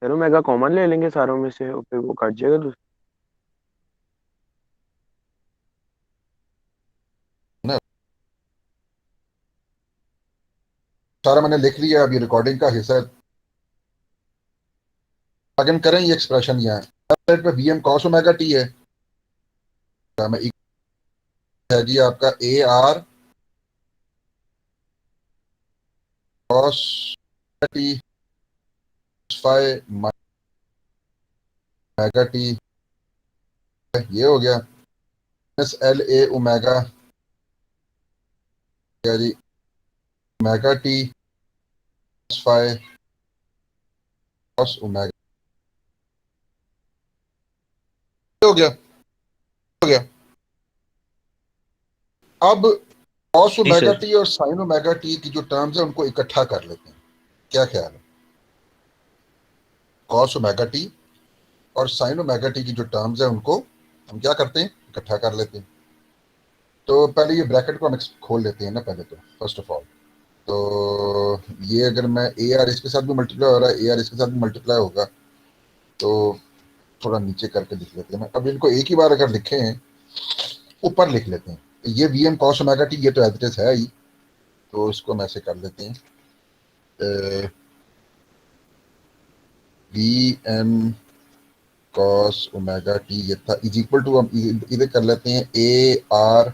सर ओमेगा कॉमन ले लेंगे सारों में से और फिर वो कट जाएगा दूसरा। ना, सारा मैंने लिख लिया, अभी रिकॉर्डिंग का हिस्सा है। अगेन करें ये एक्सप्रेशन, यहाँ साइड पे V M cos omega T है, मैं है जी आपका A R cos T 5 omega T, ये हो गया, माइनस एल ए ओमेगा, क्या जी, ओमेगा टी 5 कॉस ओमेगा, हो गया, हो गया। अब कॉस जी ओमेगा सर। टी और साइन ओमेगा टी की जो टर्म्स है उनको इकट्ठा कर लेते हैं, क्या ख्याल है? कॉस ओमेगा टी और साइन ओमेगा टी की जो टर्म्स है उनको हम क्या करते हैं, इकट्ठा कर लेते हैं। तो पहले ये ब्रैकेट को हम खोल लेते हैं ना पहले, तो फर्स्ट ऑफ ऑल, तो ये अगर मैं ए आर इसके साथ भी मल्टीप्लाई हो रहा है, ए आर इसके साथ भी मल्टीप्लाई होगा, तो थोड़ा नीचे करके लिख लेते हैं। अब इनको एक ही बार अगर लिखे हैं, ऊपर लिख लेते हैं, ये V M cos omega T, ये तो एज इट इज है ही, तो इसको हम ऐसे कर लेते हैं, V M cos omega T, ये था, इज इक्वल टू, हम इधर कर लेते हैं A R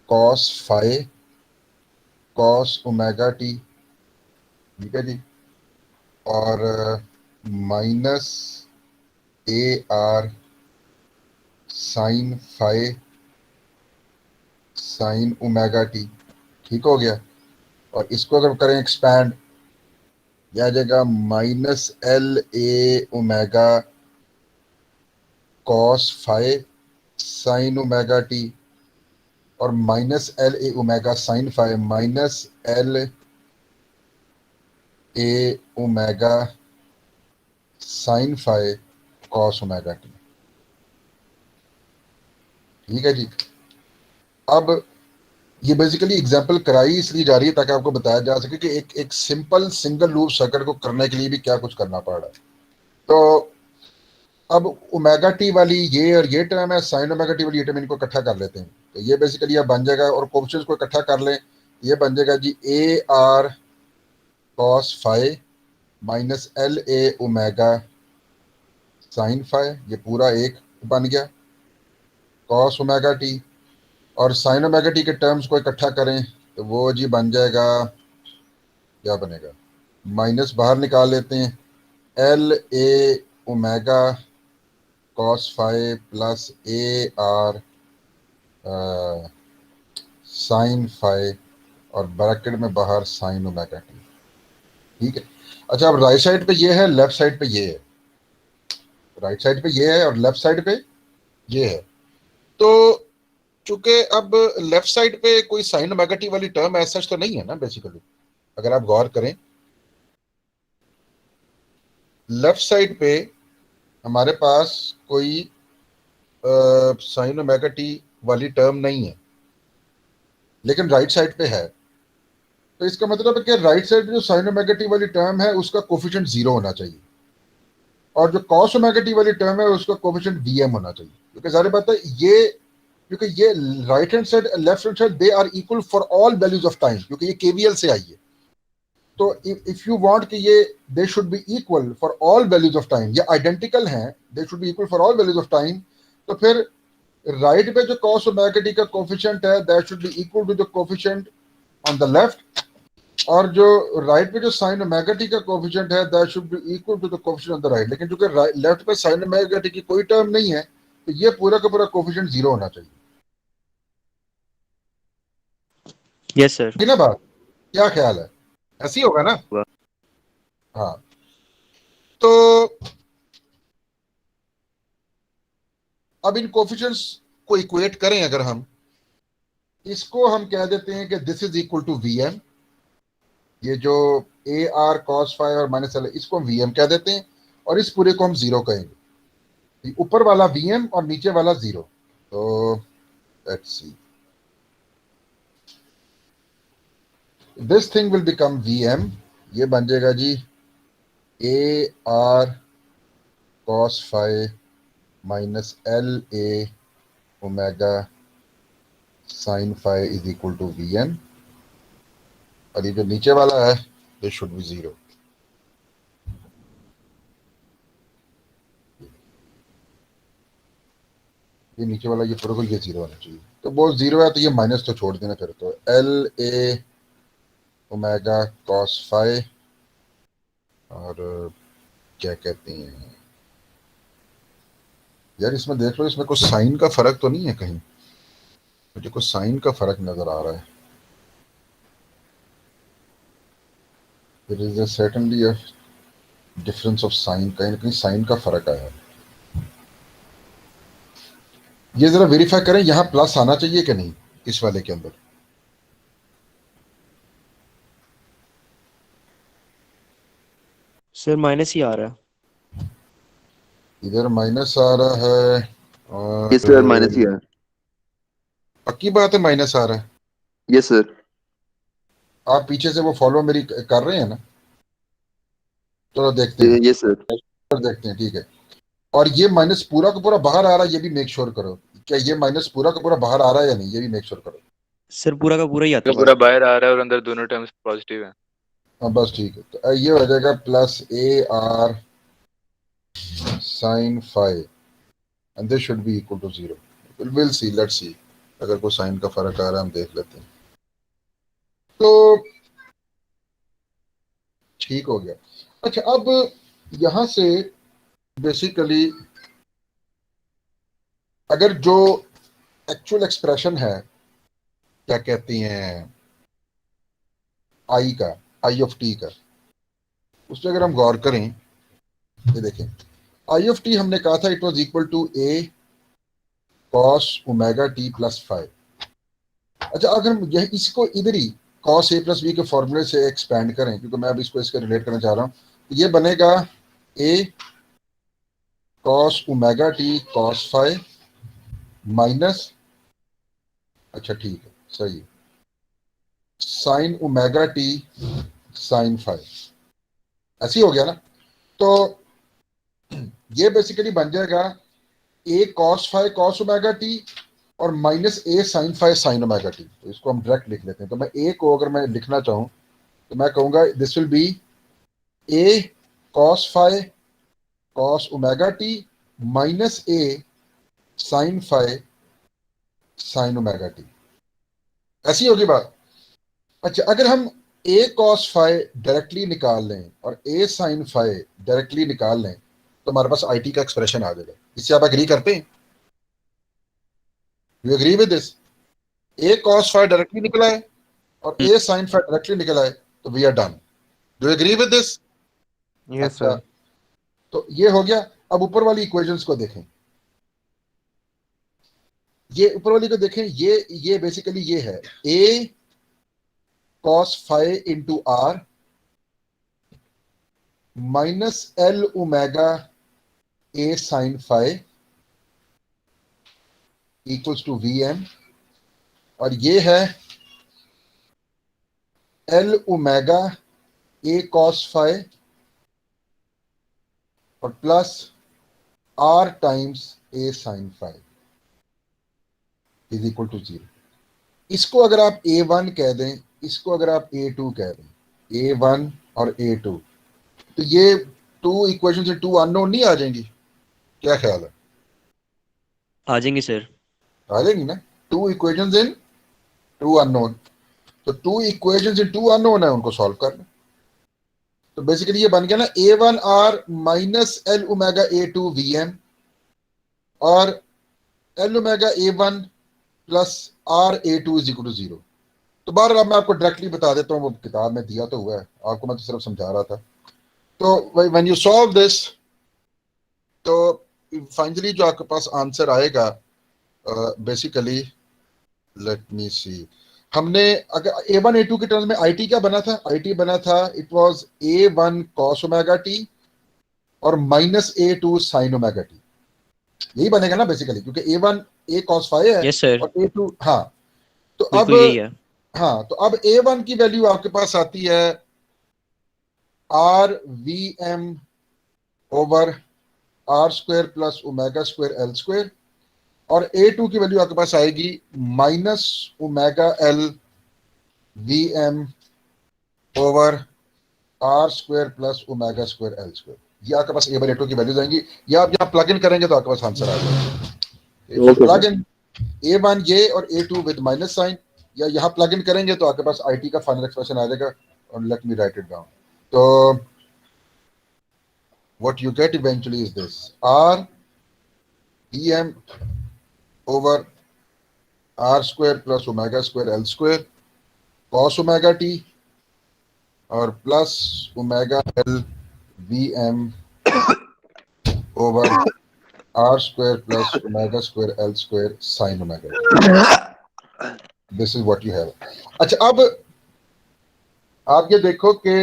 cos 5 cos omega T, ठीक है जी, और minus A R sine 5 sine omega T, ठीक हो गया। और इसको अगर करें एक्सपैंड, ये आ जाएगा minus L A omega cos phi sine omega T, और minus L A omega sine phi minus L A omega sine phi cos omega T. ठीक है जी। अब ये बेसिकली एग्जांपल कराई इसलिए जा रही है ताकि आपको बताया जा सके कि एक सिंपल सिंगल लूप सर्किट को करने के लिए भी क्या कुछ करना पड़ रहा है। तो अब ओमेगा टी वाली ये और ये टर्म है, साइन ओमेगा टी वाली ये टर्म, इनको इकट्ठा कर लेते हैं। तो ये बेसिकली अब बन जाएगा, और कोएफिशिएंट्स को इकट्ठा कर लें, ये बन जाएगा जी A R cos phi minus L A omega sine phi, ये पूरा एक बन गया कॉस ओमेगा टी, और साइन ओमेगा टी के टर्म्स को इकट्ठा करें तो वो जी बन जाएगा, क्या बनेगा, माइनस बाहर निकाल लेते हैं, L A omega cos phi plus A R sine phi, और ब्रैकेट में बाहर साइन ओमेगा टी। ठीक है। अच्छा, अब राइट साइड पे ये है, लेफ्ट साइड पे ये है, राइट साइड पे ये है और लेफ्ट साइड पे ये है। तो चूंकि अब लेफ्ट साइड पे कोई साइन ओमेगा टी वाली टर्म ऐसा तो नहीं है ना बेसिकली, अगर आप गौर करें लेफ्ट साइड पे हमारे पास कोई साइन ओमेगा टी वाली टर्म नहीं है, लेकिन राइट साइड पे है। तो इसका मतलब है कि राइट साइड पे जो साइन ओमेगा टी वाली टर्म है उसका कोफिशिएंट 0 होना चाहिए, और जो कॉस ओमेगा टी वाली टर्म है उसका कोफिशिएंट वीएम होना चाहिए, क्योंकि जाहिर बात है ये, क्योंकि ये right hand side left hand side they are equal for all values of time, क्योंकि ये केवीएल से आई है। तो इफ यू वांट कि ये they should be equal for all values of time, ये आइडेंटिकल हैं, they should be equal for all values of time, तो फिर राइट पे जो कॉस ओमेगा टी का कोफिशिएंट है that should be equal to the coefficient on the left, और जो राइट पे जो साइन ओमेगा टी का कोफिशिएंट है that should be equal to the coefficient on the right. लेकिन चूंकि लेफ्ट पे साइन ओमेगा टी की कोई टर्म नहीं है तो ये पूरा का पूरा कोफिशिएंट 0 होना चाहिए। Yes sir. ठीक है ना बात, क्या ख्याल है, ऐसी होगा ना? हाँ। तो अब इन कोफिशिएंट्स को इक्वेट करें, अगर हम इसको हम कह देते हैं कि this is equal to VM, ये जो ए आर कॉस फाइ और माइनस एल इसको हम वीएम कह देते हैं, और इस पूरे को हम 0 कहेंगे, ऊपर वाला वीएम और नीचे वाला 0। तो let's see, this thing will become VM, ये बन जाएगा जी A R cos phi minus L A omega sine phi is equal to VM, और ये जो नीचे वाला है दिस शुड बी 0। ये नीचे वाला ये पूरा को ये 0 होना चाहिए, तो वो 0 है तो ये माइनस तो छोड़ देना फिर। तो L A omega cos phi, और क्या कहते हैं यार, इसमें देख लो, इसमें कुछ साइन का फर्क तो नहीं है कहीं, मुझे कुछ साइन का फर्क नजर आ रहा है। There is certainly a difference of sign, कहीं ना कहीं साइन का फर्क आया है। ये जरा वेरीफाई करें, यहां प्लस आना चाहिए कि नहीं इस वाले के अंदर। सर माइनस ही आ रहा है। इधर माइनस आ रहा है, और यस सर, माइनस ही है। पक्की बात है माइनस आ रहा है? Yes sir. आप पीछे से वो फॉलो मेरी कर रहे हैं ना? चलो देखते हैं, यस सर। देखते हैं, ठीक है। और ये माइनस पूरा का पूरा बाहर आ रहा है, ये भी मेक श्योर करो, क्या ये माइनस पूरा का पूरा बाहर आ रहा है या नहीं, ये भी मेक श्योर करो। सर पूरा का पूरा ही आता है। पूरा बाहर आ रहा है और अंदर दोनों टर्म्स पॉजिटिव है। हाँ बस ठीक है, तो ये हो जाएगा plus A R sine phi and this should be equal to 0। Will see, let's see, अगर कोई साइन का फर्क आ रहा है हम देख लेते हैं। तो ठीक हो गया। अच्छा, अब यहां से बेसिकली अगर जो एक्चुअल एक्सप्रेशन है, क्या कहती हैं, आई का, आई ऑफ टी का, उस पर अगर हम गौर करें, ये देखें, आई ऑफ टी हमने कहा था it was equal to A cos omega T plus 5। अच्छा, अगर हम यह इसको इधर ही कॉस ए प्लस बी के फॉर्मूले से एक्सपेंड करें, क्योंकि मैं अब इसको इसके रिलेट करना चाह रहा हूँ, तो ये बनेगा A cos omega T cos 5 minus, अच्छा ठीक है सही, साइन ओमेगा टी साइन 5। ऐसे ही हो गया ना। तो ये बेसिकली बन जाएगा ए कॉस 5 कॉस ओमेगा टी और minus A sine 5 sine omega T. तो इसको हम डायरेक्ट लिख लेते हैं। तो मैं ए को अगर मैं लिखना चाहूं तो मैं कहूंगा this will be A cos 5 cos omega T minus A sine 5 sine omega T. ऐसी होगी बात। अच्छा, अगर हम ए कॉस 5 डायरेक्टली निकाल लें और ए साइन 5 डायरेक्टली निकाल लें तो हमारे पास आई टी का एक्सप्रेशन आ जाएगा। इससे आप एग्री करते हैं? You agree with this? A cos 5 directly निकला है और ए साइन 5 डायरेक्टली निकला है, तो we are done. Do you agree with this? Yes sir. तो ये हो गया। अब ऊपर वाली इक्वेशंस को देखें, ये ऊपर वाली को देखें, ये बेसिकली ये है A cos 5 into R minus L omega A sine 5 equals to V M, और ये है एल ओमेगा ए कॉस 5 और plus R times A sine 5 is equal to 0। इसको अगर आप A1 कह दें, इसको अगर आप A2 कह दें, A1 और A2, तो ये टू इक्वेशन से टू अननोन नहीं आ जाएंगी? क्या ख्याल है? आ जाएंगे सर। आ जाएंगी ना। Two equations in two unknown, तो two equations in two unknown है, उनको सॉल्व कर लें। तो बेसिकली ये बन गया ना A1R minus L omega A2 VM और L omega A1 plus R A2 is equal to 0। तो बार मैं आपको डायरेक्टली बता देता हूँ, वो किताब में दिया तो हुआ है आपको, मैं तो सिर्फ समझा रहा था। तो व्हेन यू सॉल्व दिस, तो फाइनली जो आपके पास आंसर आएगा, बेसिकली लेट मी सी, हमने अगर A1 A2 के टर्म्स में IT क्या बना था? IT बना था it was A1 cos omega T और minus A2 sin omega T. यही बनेगा ना बेसिकली, क्योंकि A1 A cos 5 है यस सर, और A2, हाँ। तो अब बिल्कुल यही है। हाँ, तो अब A1 की वैल्यू आपके पास आती है R V M over R square plus omega square L square, और A2 की वैल्यू आपके पास आएगी minus omega L V M over R square plus omega square L square. ये आपके पास A1 A2 की वैल्यूज आएंगी। ये आप यहाँ प्लग इन करेंगे तो आपके पास आंसर आ जाएगा। प्लग इन A1 ये और A2 विद माइनस साइन, या यहाँ प्लग इन करेंगे तो आपके पास IT का फाइनल एक्सप्रेशन आ जाएगा। और let me right it down. तो what you get eventually is this R VM over R square plus omega square L square cos omega t और plus omega L VM over R square plus omega square L square sin omega। This is what you have। अच्छा, अब आप ये देखो कि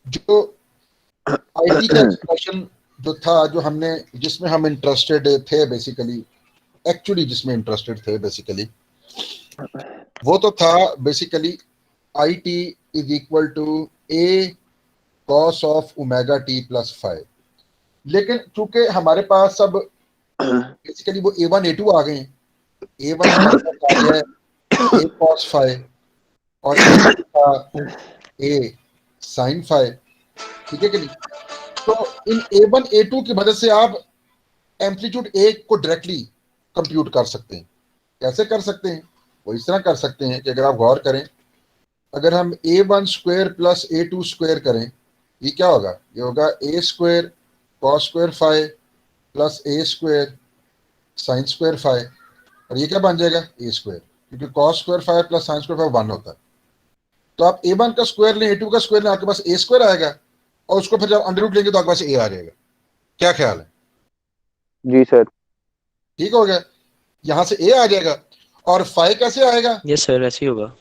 जो IT का expression जो था, जो हमने, जिसमें हम इंटरेस्टेड थे बेसिकली, एक्चुअली जिसमें इंटरेस्टेड थे बेसिकली, वो तो था basically IT is equal to A cos of omega T plus 5। लेकिन चूंकि हमारे पास अब बेसिकली वो A1 A2 आ गए हैं, A1 हमारे पास आ गया है A cos 5 और A sin 5, ठीक है कि नहीं? तो इन A1 A2 की मदद से आप एम्पलीट्यूड A को डायरेक्टली कंप्यूट कर सकते हैं। कैसे कर सकते हैं? वो इस तरह कर सकते हैं कि अगर आप गौर करें, अगर हम A1 square plus A2 square करें, ये क्या होगा? ये होगा A square cos square 5 plus A square sine square 5, और ये क्या बन जाएगा? A square. क्योंकि cos square 5 plus sine square 5 1 होता है। तो आप a1 का स्क्वायर लें, a2 का स्क्वायर लें, आपके पास a स्क्वायर आएगा, और उसको फिर जब अंडर रूट लेंगे तो आपके पास a आ जाएगा। क्या ख्याल है? जी सर। ठीक हो गया, यहां से a आ जाएगा। और 5 कैसे आएगा? यस सर, ऐसे ही होगा।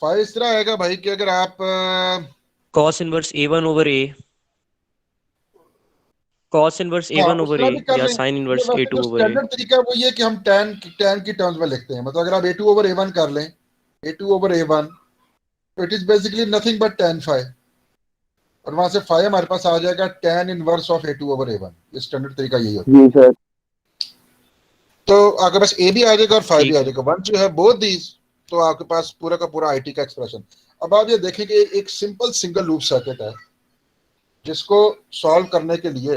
5 इस तरह आएगा भाई कि अगर आप cos inverse a1 over a, cos inverse हाँ a1 उस ओवर तरह a भी कर या लें। sin ये इनवर्स वैसे a2 जो ओवर a। स्टैंडर्ड तरीका है वो ये कि हम tan की टर्म्स में लिखते हैं। मतलब अगर आप a2 ओवर a1 कर लें, a2 ओवर a1, तो it is basically nothing but tan 5, और वहां से 5 हमारे पास आ जाएगा tan inverse of a2 over a1। ये स्टैंडर्ड तरीका यही होता है। जी सर। तो आपके पास a भी आ जाएगा और 5 भी ठीक आ है। जाएगा। Once you have both these, तो आपके पास पूरा का पूरा आईटी का एक्सप्रेशन। अब आप ये देखें कि एक सिंपल सिंगल लूप सर्किट है जिसको सॉल्व करने के लिए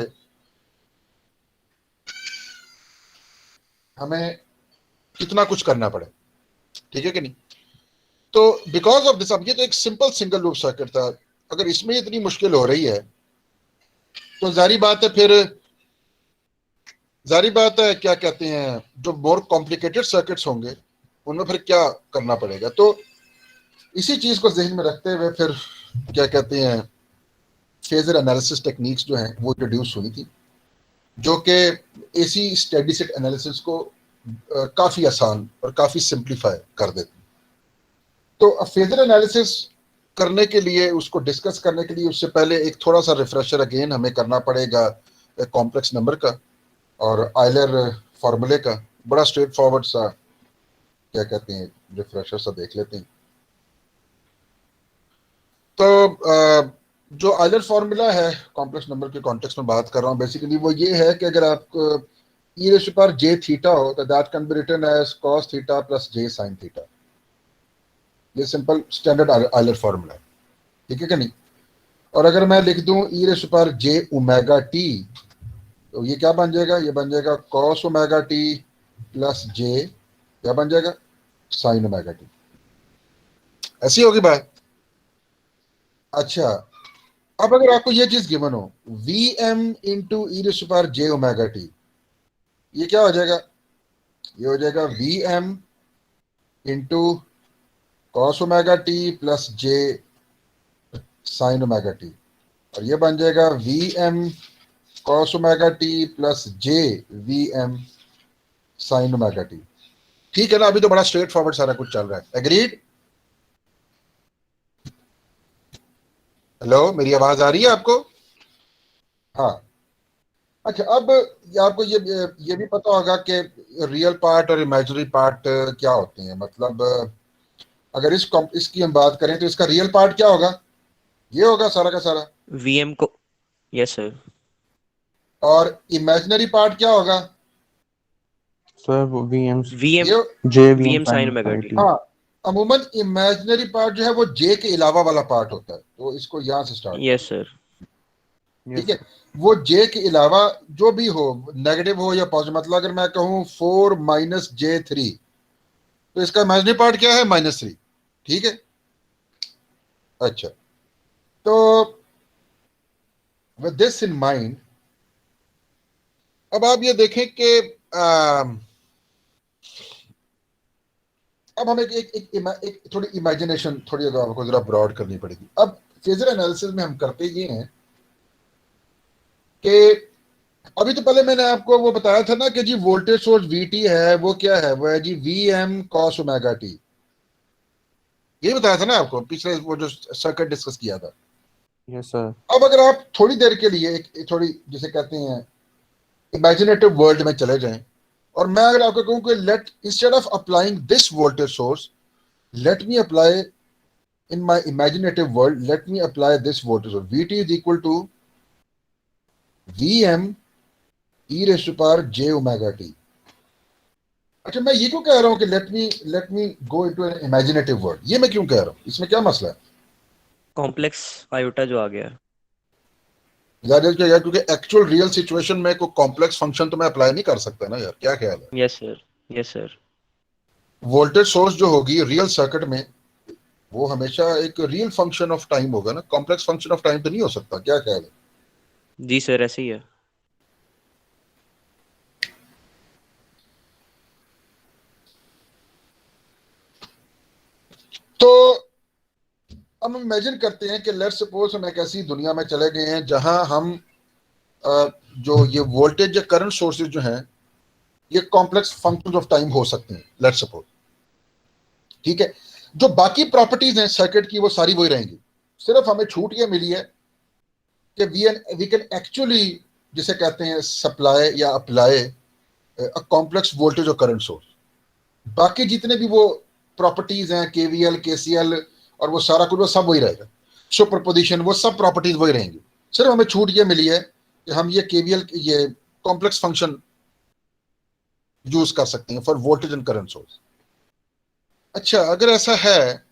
हमें कितना कुछ करना पड़े, ठीक है कि नहीं? तो बिकॉज ऑफ दिस, अब ये तो एक सिंपल सिंगल लूप सर्किट था, अगर इसमें इतनी मुश्किल हो रही है तो जारी बात है, फिर जारी बात है क्या कहते हैं, जो मोर कॉम्प्लिकेटेड सर्किट्स होंगे उनमें फिर क्या करना पड़ेगा। तो इसी चीज को जहन में रखते हुए फिर क्या कहते हैं, फेजर एनालिसिस टेक्निक्स जो हैं वो इंट्रोड्यूस हुई थी, जो कि एसी स्टेडी स्टेट एनालिसिस को काफी आसान और काफी सिंप्लीफाई कर देती। तो फेजर एनालिसिस करने के लिए, उसको डिस्कस करने के लिए, उससे पहले एक थोड़ा सा रिफ्रेशर अगेन हमें करना पड़ेगा कॉम्प्लेक्स नंबर का और आयलर फार्मूले का। बड़ा स्ट्रेट फॉरवर्ड सा क्या कहते हैं रिफ्रेशर सा देख लेते हैं। तो जो आयलर फार्मूला है कॉम्प्लेक्स नंबर के कॉन्टेक्स्ट में बात कर रहा हूँ, बेसिकली वो ये है कि अगर आपको e raise to power j theta हो तो that can be written as cos theta plus j sin theta. ये सिंपल स्टैंडर्ड आयलर फार्मूला है, ठीक है कि नहीं? और अगर मैं लिख दूं e raise to power j omega t, तो ये क्या बन जाएगा? ये बन जाएगा cos omega t plus j, क्या बन जाएगा? sin omega t। ऐसी होगी बात। अच्छा, अब अगर आपको ये चीज गिवन हो Vm into e raise to power j omega t, ये क्या हो जाएगा? ये हो जाएगा Vm into cos omega t plus j sin omega t, और ये बन जाएगा Vm cos omega t plus j Vm sin omega t। ठीक है ना? अभी तो बड़ा स्ट्रेट फॉरवर्ड सारा कुछ चल रहा है। एग्रीड? हेलो, मेरी आवाज आ रही है आपको? हाँ। अच्छा, अब आपको ये भी पता होगा कि रियल पार्ट और इमेजिनरी पार्ट क्या होते हैं। मतलब अगर इसकी हम बात करें तो इसका रियल पार्ट क्या होगा? ये होगा सारा का सारा। vm को, यस सर, और इमेजिनरी पार्ट क्या होगा? सर वो VM vm ये J VM vm sin sin omega omega t। t। हाँ, अमूमन इमेजिनरी पार्ट जो है वो जे के अलावा वाला पार्ट होता है, तो इसको यहां से स्टार्ट करें। Yes sir. ठीक है, वो जे के अलावा जो भी हो, नेगेटिव हो या पॉजिटिव, मतलब अगर मैं कहूं 4 माइनस j3, तो इसका इमेजिनरी पार्ट क्या है? -3। ठीक है, अच्छा, तो विद दिस इन माइंड, अब आप ये देखें कि अब हमें एक थोड़ी इमेजिनेशन थोड़ी अगर आपको जरा ब्रॉड करनी पड़ेगी। अब फेजर एनालिसिस में हम करते ये हैं कि अभी तो पहले मैंने आपको वो बताया था ना कि जी वोल्टेज सोर्स VT है, वो क्या है? वो है जी Vm cos ओमेगा t। ये बताया था ना आपको पिछले वो जो सर्किट डिस्कस किया था। Yes sir. अब अगर आप थोड़ी देर के लिए एक थोड़ी जिसे कहते हैं इमेजिनेटिव वर्ल्ड में चले जाएं, और मैं अगर आपको कहूं कि let instead of applying this voltage source, let me apply in my imaginative world, let me apply this voltage source. Vt is equal to Vm e raised to power j omega t। अच्छा, मैं ये क्यों कह रहा हूं कि let me go into an imaginative world? ये मैं क्यों कह रहा हूं? इसमें क्या मसला है? कॉम्प्लेक्स आयोटा जो आ गया। जाहिर है क्या यार, क्योंकि एक्चुअल रियल सिचुएशन में कोई कॉम्प्लेक्स फंक्शन तो मैं अप्लाई नहीं कर सकता ना यार। क्या ख्याल है? Yes sir, yes sir. Voltage source जो होगी रियल सर्किट में, वो हमेशा एक रियल फंक्शन ऑफ टाइम होगा ना, कॉम्प्लेक्स फंक्शन ऑफ टाइम तो नहीं हो सकता। क्या ख्याल है? जी सर, ऐसे ही है। हम इमेजिन करते हैं कि लेट्स सपोज हम एक ऐसी दुनिया में चले गए हैं जहां हम जो ये वोल्टेज या करंट सोर्सेज जो हैं ये कॉम्प्लेक्स फंक्शंस ऑफ टाइम हो सकते हैं, लेट्स सपोज, ठीक है। जो बाकी प्रॉपर्टीज हैं सर्किट की वो सारी वही रहेंगी, सिर्फ हमें छूट ये मिली है कि वी कैन एक्चुअली, जिसे कहते हैं सप्लाई या अप्लाई अ कॉम्प्लेक्स वोल्टेज और करंट सोर्स। बाकी जितने भी वो प्रॉपर्टीज हैं केवीएल केसीएल और वो सारा कुछ वो सब वही रहेगा, सुपरपोजिशन वो सब प्रॉपर्टीज वही रहेंगी, सिर्फ हमें छूट ये मिली है कि हम ये केवीएल ये कॉम्प्लेक्स फंक्शन यूज कर सकते हैं for voltage and current source. अच्छा, अगर ऐसा है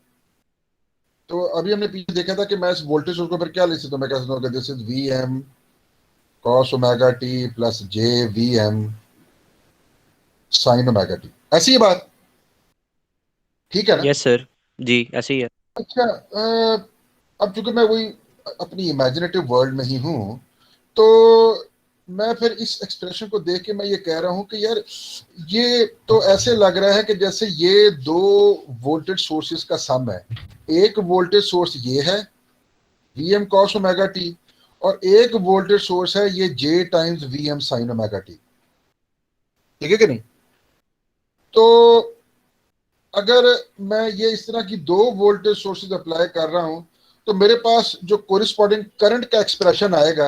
तो अभी हमने पीछे देखा था कि मैं इस वोल्टेज सोर्स को फिर क्या लिख सकता हूँ, मैं कह सकता हूँ कि this is V M cos omega T plus j V M sine omega T, ऐसी ही बात, ठीक है ना? यस सर, जी ऐसे ही है। अच्छा, अब चूंकि मैं वही अपनी इमेजिनेटिव वर्ल्ड में ही हूं, तो मैं फिर इस एक्सप्रेशन को देख के मैं ये कह रहा हूं कि यार ये तो ऐसे लग रहा है कि जैसे ये दो वोल्टेज सोर्सेज का सम है। एक वोल्टेज सोर्स ये है V M cos omega T और एक वोल्टेज सोर्स है ये J times V M sine omega T, ठीक है कि नहीं? तो अगर मैं ये इस तरह की दो वोल्टेज सोर्सेज अप्लाई कर रहा हूं तो मेरे पास जो कोरिस्पॉन्डिंग करंट का एक्सप्रेशन आएगा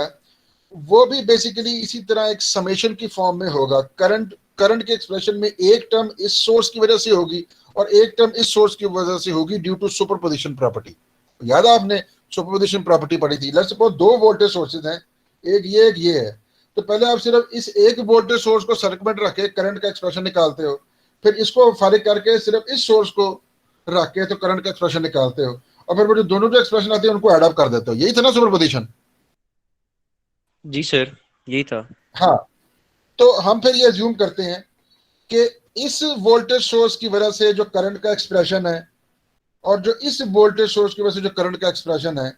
वो भी बेसिकली इसी तरह एक समेशन की फॉर्म में होगा। करंट के एक्सप्रेशन में एक टर्म इस सोर्स की वजह से होगी और एक टर्म इस सोर्स की वजह से होगी ड्यू टू सुपरपोजिशन प्रॉपर्टी। याद है आपने सुपरपोजिशन प्रॉपर्टी पढ़ी थी? लेट्स सपोज दो वोल्टेज सोर्सेज हैं, एक ये है, तो पहले आप सिर्फ इस एक वोल्टेज सोर्स को सर्किट में रख के करंट का एक्सप्रेशन निकालते हो, फिर इसको फारिग करके सिर्फ इस सोर्स को रख के तो करंट का एक्सप्रेशन निकालते हो, और फिर वो जो दोनों जो एक्सप्रेशन आते हैं उनको एड अप कर देते हो। यही था ना सुपरपोजिशन? जी सर, यही था। हाँ, तो हम फिर ये अज्यूम करते हैं कि इस वोल्टेज सोर्स की वजह से जो करंट का एक्सप्रेशन है और जो इस वोल्टेज सोर्स की वजह से जो करंट का एक्सप्रेशन है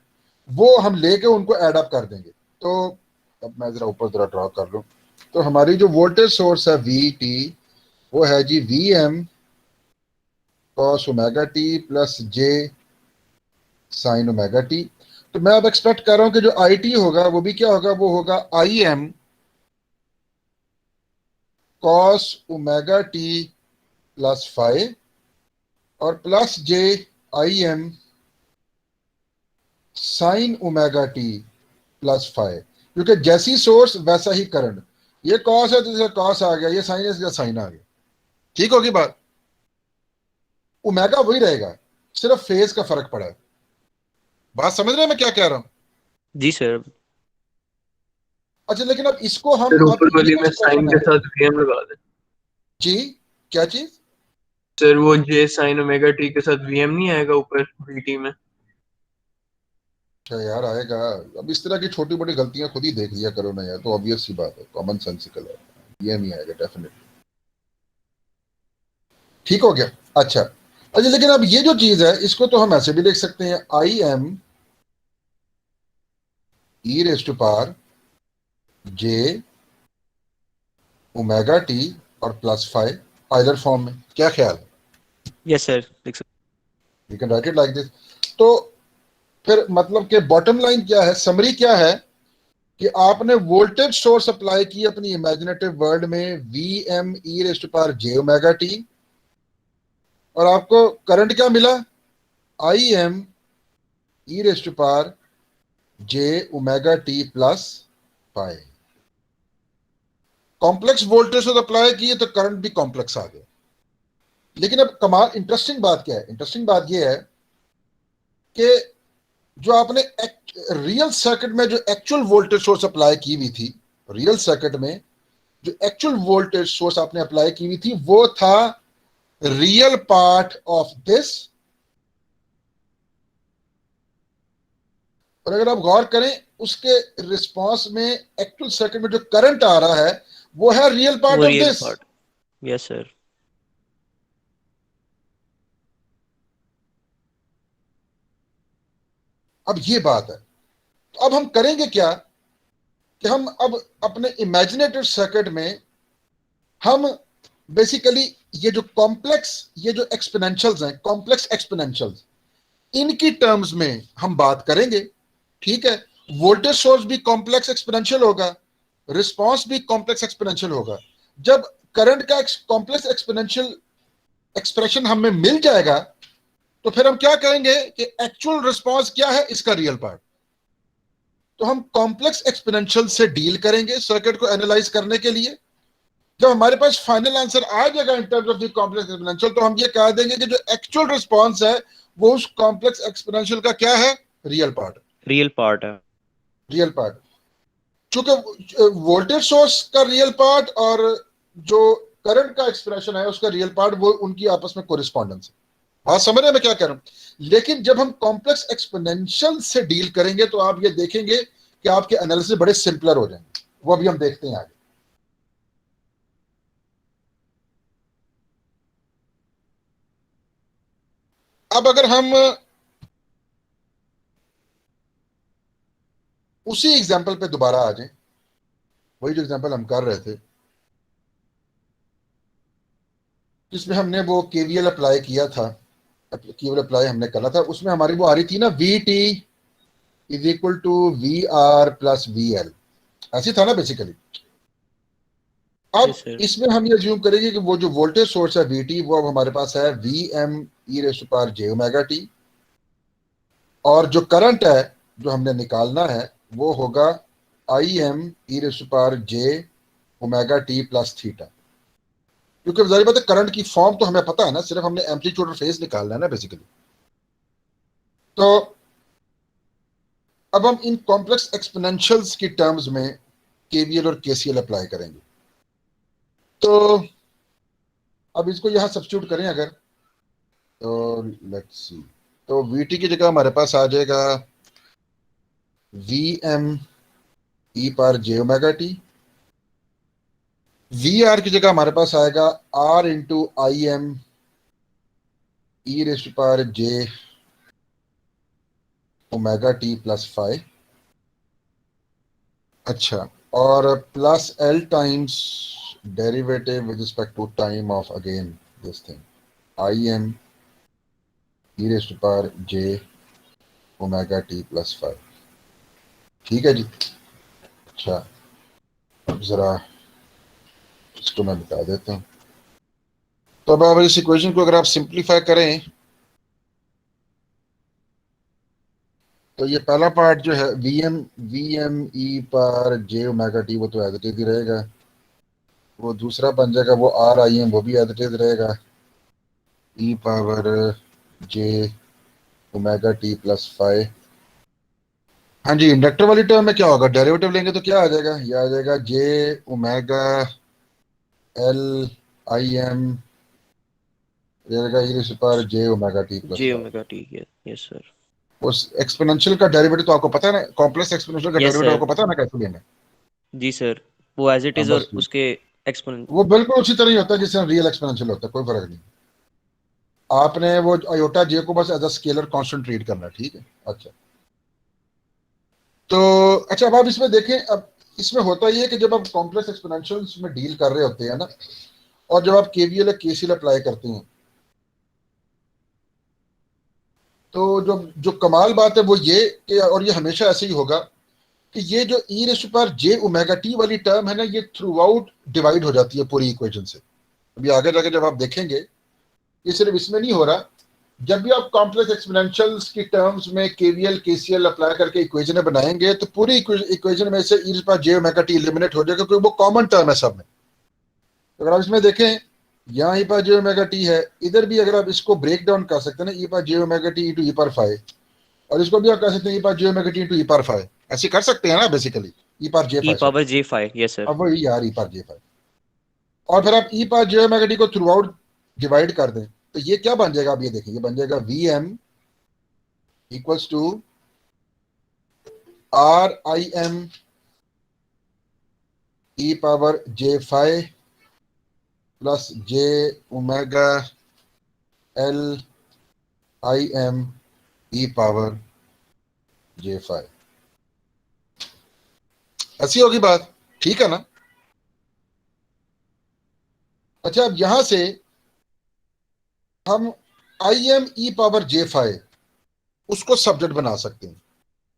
वो हम लेके उनको एड अप कर देंगे। तो अब मैं जरा ऊपर जरा ड्रॉ कर लूं, तो हमारी जो वोल्टेज सोर्स है वी टी वो है जी V M cos omega T plus J sine omega T. तो मैं अब एक्सपेक्ट कर रहा हूं कि जो आई टी होगा वो भी क्या होगा, वो होगा I M cos omega T plus five और plus J I M sine omega T plus five, क्योंकि जैसी सोर्स वैसा ही करंट। ये कॉस है तो जैसे कॉस आ गया, ये साइन है तो साइन आ गया, ठीक होगी बात? ओमेगा वही रहेगा, सिर्फ फेज का फर्क पड़ा है। बात समझ रहे हैं मैं क्या कह रहा हूं? जी सर। अच्छा, लेकिन अब इसको हम सर अब ऊपर वाली ये में साइन expression के है साथ वीएम लगा दें। जी, क्या चीज? सर वो जे साइन ओमेगा टी के साथ वीएम नहीं आएगा ऊपर वीटी में? अच्छा यार, आएगा। अब इस तरह की छोटी मोटी गलतियां खुद ही देख लिया करो ना यार, तो ऑब्वियस सी बात है, कॉमन सेंसिकल है, ये नहीं आएगा डेफिनेटली। ठीक हो गया? अच्छा अच्छा, लेकिन अब ये जो चीज है इसको तो हम ऐसे भी देख सकते हैं, I M e raise to power J omega T और प्लस फाइव आइदर फॉर्म में। क्या ख्याल है? यस सर, देख सकते। You can write it like this. तो फिर मतलब के बॉटम लाइन क्या है, समरी क्या है कि आपने वोल्टेज सोर्स अप्लाई की अपनी इमेजिनेटिव वर्ल्ड में V M e raise to power J omega T, और आपको करंट क्या मिला, I M e raise to power J omega T plus pi. Complex voltage source apply किए तो करंट भी कॉम्प्लेक्स आ गया। लेकिन अब कमाल इंटरेस्टिंग बात क्या है, इंटरेस्टिंग बात यह है कि जो आपने रियल सर्किट में जो एक्चुअल वोल्टेज सोर्स अप्लाई की हुई थी, रियल सर्किट में जो एक्चुअल वोल्टेज सोर्स आपने अप्लाई की हुई थी वो था रियल पार्ट ऑफ दिस, और अगर आप गौर करें उसके रिस्पांस में एक्चुअल सर्किट में जो करंट आ रहा है वो है रियल पार्ट वो of real this. Part. Yes sir. अब ये बात है, तो अब हम करेंगे क्या कि हम अब अपने इमेजिनेटिव सर्किट में हम बेसिकली ये जो कॉम्प्लेक्स, ये जो एक्सपोनेंशियल्स हैं, कॉम्प्लेक्स एक्सपोनेंशियल्स, इनकी टर्म्स में हम बात करेंगे, ठीक है। वोल्टेज सोर्स भी कॉम्प्लेक्स एक्सपोनेंशियल होगा, रिस्पांस भी कॉम्प्लेक्स एक्सपोनेंशियल होगा। जब करंट का कॉम्प्लेक्स एक्सपोनेंशियल एक्सप्रेशन हमें मिल जाएगा तो फिर हम क्या करेंगे कि एक्चुअल रिस्पांस क्या है इसका रियल पार्ट। तो हम कॉम्प्लेक्स एक्सपोनेंशियल से डील करेंगे सर्किट को एनालाइज करने के लिए। जब हमारे पास फाइनल आंसर आ जाएगा इन terms of the complex exponential, तो हम ये कह देंगे कि जो एक्चुअल रिस्पांस है वो उस कॉम्प्लेक्स एक्सपोनेंशियल का क्या है, रियल पार्ट। रियल पार्ट है। रियल पार्ट, चूंकि वोल्टेज सोर्स का रियल पार्ट और जो करंट का एक्सप्रेशन है उसका रियल पार्ट, वो उनकी आपस में कोरिस्पॉन्डेंस है। बात समझ रहे हैं मैं क्या कह रहा हूं। लेकिन जब हम कॉम्प्लेक्स एक्सपोनेंशियल से डील करेंगे तो आप ये देखेंगे कि आपके एनालिसिस बड़े सिंपलर हो जाएंगे। वो अभी हम देखते हैं आगे। अब अगर हम उसी एग्जाम्पल पे दोबारा आ जाएं, वही जो एग्जाम्पल हम कर रहे थे जिसमें हमने वो केवीएल अप्लाई किया था, केवीएल अप्लाई हमने करा था, उसमें हमारी वो आ रही थी ना, V t is equal to V R plus V L, ऐसी था ना बेसिकली। अब Yes, sir. इसमें हम ये अज्यूम करेंगे कि वो जो वोल्टेज सोर्स है वी टी, वो अब हमारे पास है V M e raise to power J omega T, और जो करंट है जो हमने निकालना है वो होगा I M e raise to power J omega T plus theta. क्योंकि जाहिर बात है करंट की फॉर्म तो हमें पता है ना, सिर्फ हमने एम्पलीट्यूड और फेज निकालना है ना बेसिकली। तो अब हम इन कॉम्प्लेक्स एक्सपोनेंशियल्स की टर्म्स में केवीएल और केसीएल अप्लाई करेंगे। तो अब इसको यहां सब्स्टिट्यूट करें अगर, तो लेट्स सी, तो वीटी की जगह हमारे पास आ जाएगा वी एम ई पावर जे ओमेगा टी, वी आर की जगह हमारे पास आएगा R into I M e raise to power J omega T plus 5। अच्छा, और plus L times derivative with respect to time of again this thing I M e raise to power J omega T plus 5। ठीक है जी। अच्छा, अब जरा इसको मैं बता देता हूँ। तो अब आप इस इक्वेशन को अगर आप सिंप्लीफाई करें तो ये पहला पार्ट जो है वी एम ई पावर जे ओमेगा टी, वो तो एज इट इज ही रहेगा। वो दूसरा बन जाएगा वो आर आई एम, वो भी एज इट इज रहेगा, ई पावर जे ओमेगा टी प्लस 5। हाँ जी, इंडक्टर वाली टर्म में क्या होगा, डेरिवेटिव लेंगे तो क्या आ जाएगा, ये आ जाएगा j omega L I M, ये रहेगा e raise to power J omega T plus j 5। Omega T. Yes sir. उस एक्सपोनेंशियल का डेरिवेटिव तो आपको पता है ना, कॉम्प्लेक्स एक्सपोनेंशियल का Yes, डेरिवेटिव sir. आपको पता है ना कैसे लेना है। जी सर, वो एज इट हाँ इज बस और उसके एक्सपोनेंट। वो बिल्कुल उसी तरह ही होता है जिससे रियल एक्सपोनेंशियल होता है, कोई फर्क नहीं। आपने वो आयोटा जे को बस as a scalar constant treat करना है, ठीक है। अच्छा, तो अच्छा अब आप इसमें देखें, अब इसमें होता ये है कि जब आप कॉम्प्लेक्स एक्सपोनेंशियल्स में डील कर रहे होते हैं ना, और जब आप केवीएल या केसीएल अप्लाई करते हैं, तो जो जो कमाल बात है वो ये कि, और ये हमेशा ऐसे ही होगा कि ये जो e raise to power J omega t वाली टर्म है ना, ये थ्रू आउट डिवाइड हो जाती है पूरी इक्वेशन से। अभी आगे जाके जब आप देखेंगे, ये सिर्फ इसमें नहीं हो रहा, जब भी आप कॉम्प्लेक्स एक्सपोनेंशियल्स की टर्म्स में केवीएल केसीएल अप्लाई करके इक्वेशन बनाएंगे तो पूरी इक्वेशन में से e raise to power J omega t eliminate हो जाएगा, क्योंकि वो कॉमन टर्म है सब में। तो अगर आप इसमें देखें, यहाँ ई पावर जे ओमेगा टी है, इधर भी अगर आप इसको ब्रेक डाउन कर सकते हैं ना, ई पावर जे omega T into e power 5, और इसको भी आप कह सकते हैं ई पावर जे omega T into e power 5, ऐसे कर सकते हैं ना बेसिकली, ई पावर जे ई 5। Power J 5। Yes sir. अब वही यार ई पावर जे 5, और फिर आप ई पावर जे ओमेगा टी को थ्रू आउट डिवाइड कर दें तो ये क्या बन जाएगा, आप ये देखिए, ये बन जाएगा V M equals to R I M E power J 5 plus J omega L I M E power J 5। ऐसी होगी बात, ठीक है ना। अच्छा, अब यहां से हम आई एम ई पावर जे 5 उसको सब्जेक्ट बना सकते हैं।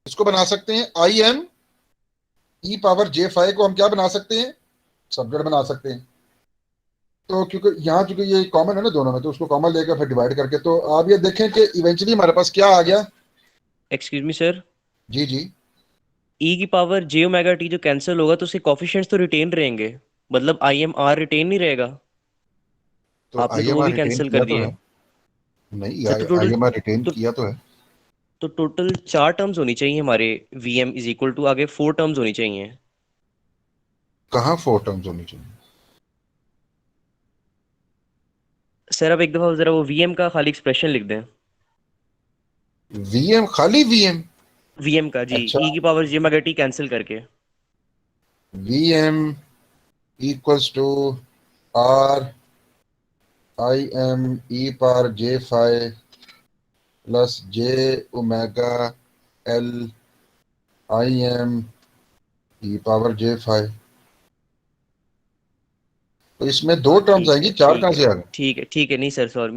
इसको बना सकते हैं I M E power J five को हम क्या बना सकते हैं, सब्जेक्ट बना सकते हैं। तो क्योंकि यहाँ चूंकि ये कॉमन है ना दोनों में, तो उसको कॉमन लेकर फिर डिवाइड करके, तो आप ये देखें कि इवेंचुअली हमारे पास क्या आ गया। एक्सक्यूज मी सर, जी जी, ई की पावर जे ओमेगा टी जो कैंसिल होगा तो उसके कोफिशिएंट्स तो रिटेन रहेंगे, मतलब आई एम आर रिटेन नहीं रहेगा। तो आपने आई तो एम वो आर भी रिटेन कैंसिल किया कर तो दिए। है। नहीं, सर तो total I M R written तो, किया तो है। तो टोटल 4 टर्म्स होनी चाहिए हमारे, V M is equal to आगे 4 टर्म्स होनी चाहिए। कहाँ 4 टर्म्स होनी चाहिए? सर आप एक दफा जरा वो वी एम का खाली एक्सप्रेशन लिख दें। वी एम, खाली वी एम? वी एम का जी, अच्छा, ई की पावर जे ओमेगा टी कैंसिल करके। V M equals to R I M E power J five plus J omega L I M E power J five. तो इसमें 2 terms ठीक आएंगी, है 4 कहाँ ठीक है से आ गए? ठीक है नहीं सर, सॉरी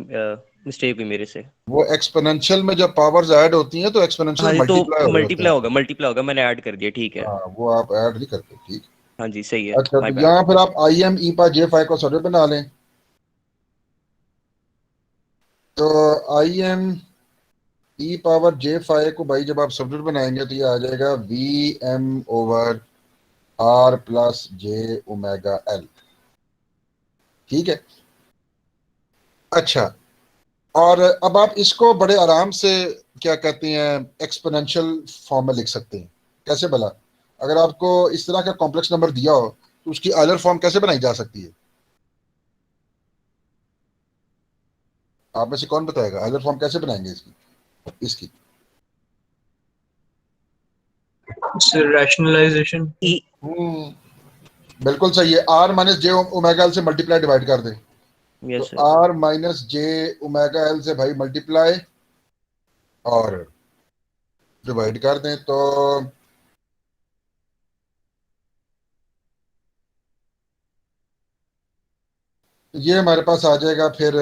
मिस्टेक हुई मेरे से। वो एक्सपोनेंशियल में जब पावर्स ऐड होती हैं तो हाँ एक्सपोनेंशियल जी, तो मल्टीप्लाई हो रहे होते हैं। मल्टीप्लाई होगा, मैंने ऐड कर दिया, ठीक है। हाँ, वो आप ऐड नहीं करते, ठीक। हाँ जी सही है, अच्छा, माय तो बैड। यहाँ फिर आप I M E power J five को सॉल्व बना लें। तो I M E power J five को भाई जब आप सब्जेक्ट बनाएंगे तो ये आ जाएगा V M over R plus जे ओमेगा एल, ठीक है। अच्छा, और अब आप इसको बड़े आराम से क्या कहते हैं एक्सपोनेंशियल फॉर्म में लिख सकते हैं। कैसे भला? अगर आपको इस तरह का कॉम्प्लेक्स नंबर दिया हो तो उसकी आयलर फॉर्म कैसे बनाई जा सकती है? आप में से कौन बताएगा आयलर फॉर्म कैसे बनाएंगे इसकी? रैशनलाइजेशन। ई, बिल्कुल सही है। आर माइनस जे ओमेगा एल से मल्टीप्लाई डिवाइड कर दें। तो यस सर। आर माइनस जे ओमेगा एल से भाई मल्टीप्लाई और डिवाइड कर दें, तो ये हमारे पास आ जाएगा। फिर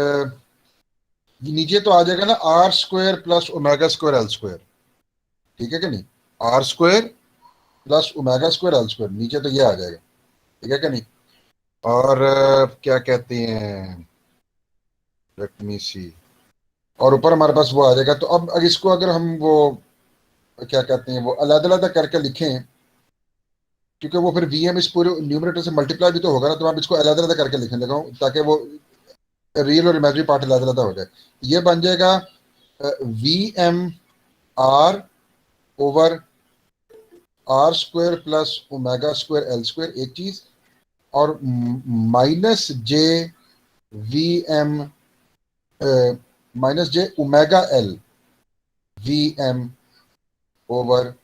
नीचे तो आ जाएगा ना R square plus omega square L square, ठीक है कि नहीं? R square plus omega square L square, नीचे तो ये आ जाएगा, ठीक है कि नहीं? और क्या कहते हैं, लेट मी सी, और ऊपर हमारे पास वो आ जाएगा। तो अब अगर इसको अगर हम वो क्या कहते हैं वो अलग अलग करके लिखें, क्योंकि वो फिर वी एम इस पूरे न्यूमरेटर से मल्टीप्लाई भी तो होगा ना, तो आप इसको अलग अलग करके लिखने लगा हूं ताकि वो रियल और इमेजिनरी पार्ट अलग अलग हो जाए। ये बन जाएगा V M R over R square plus omega square L square, एक चीज, और minus J V M minus जे omega L V M over,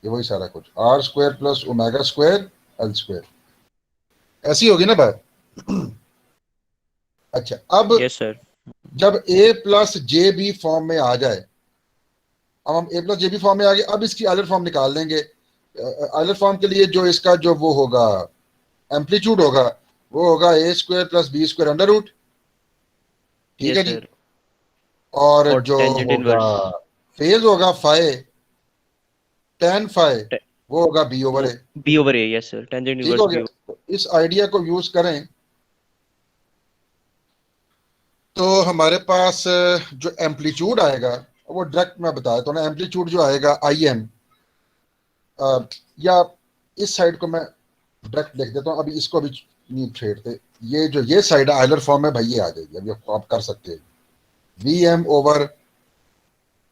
ये वही सारा कुछ, R square plus omega square L square. ऐसी होगी ना बात? अच्छा, अब यस सर। जब A plus J B form में आ जाए, अब हम A plus J B form में आ गए, अब इसकी आयलर फॉर्म निकाल लेंगे। आयलर फॉर्म के लिए जो इसका जो वो होगा एम्पलीट्यूड होगा, वो होगा A square plus B square under root, ठीक यस है जी। सर। और और जो टेंजेंट होगा इनवर्स, फेज होगा फाइ, टेन फाइ, वो होगा बी ओवर वो A, B over A, yes sir, tangent ठीक इनवर्स हो बी गया। ओवर। तो इस आइडिया को यूज करें तो हमारे पास जो एम्पलीट्यूड आएगा वो डायरेक्ट मैं बता देता हूँ ना। एम्पलीट्यूड जो आएगा आई एम, या इस साइड को मैं डायरेक्ट लिख देता हूँ, अभी इसको अभी नहीं छेड़ते। ये जो ये साइड है आयलर फॉर्म में भाई ये आ जाएगी, अभी आप कर सकते हैं V M over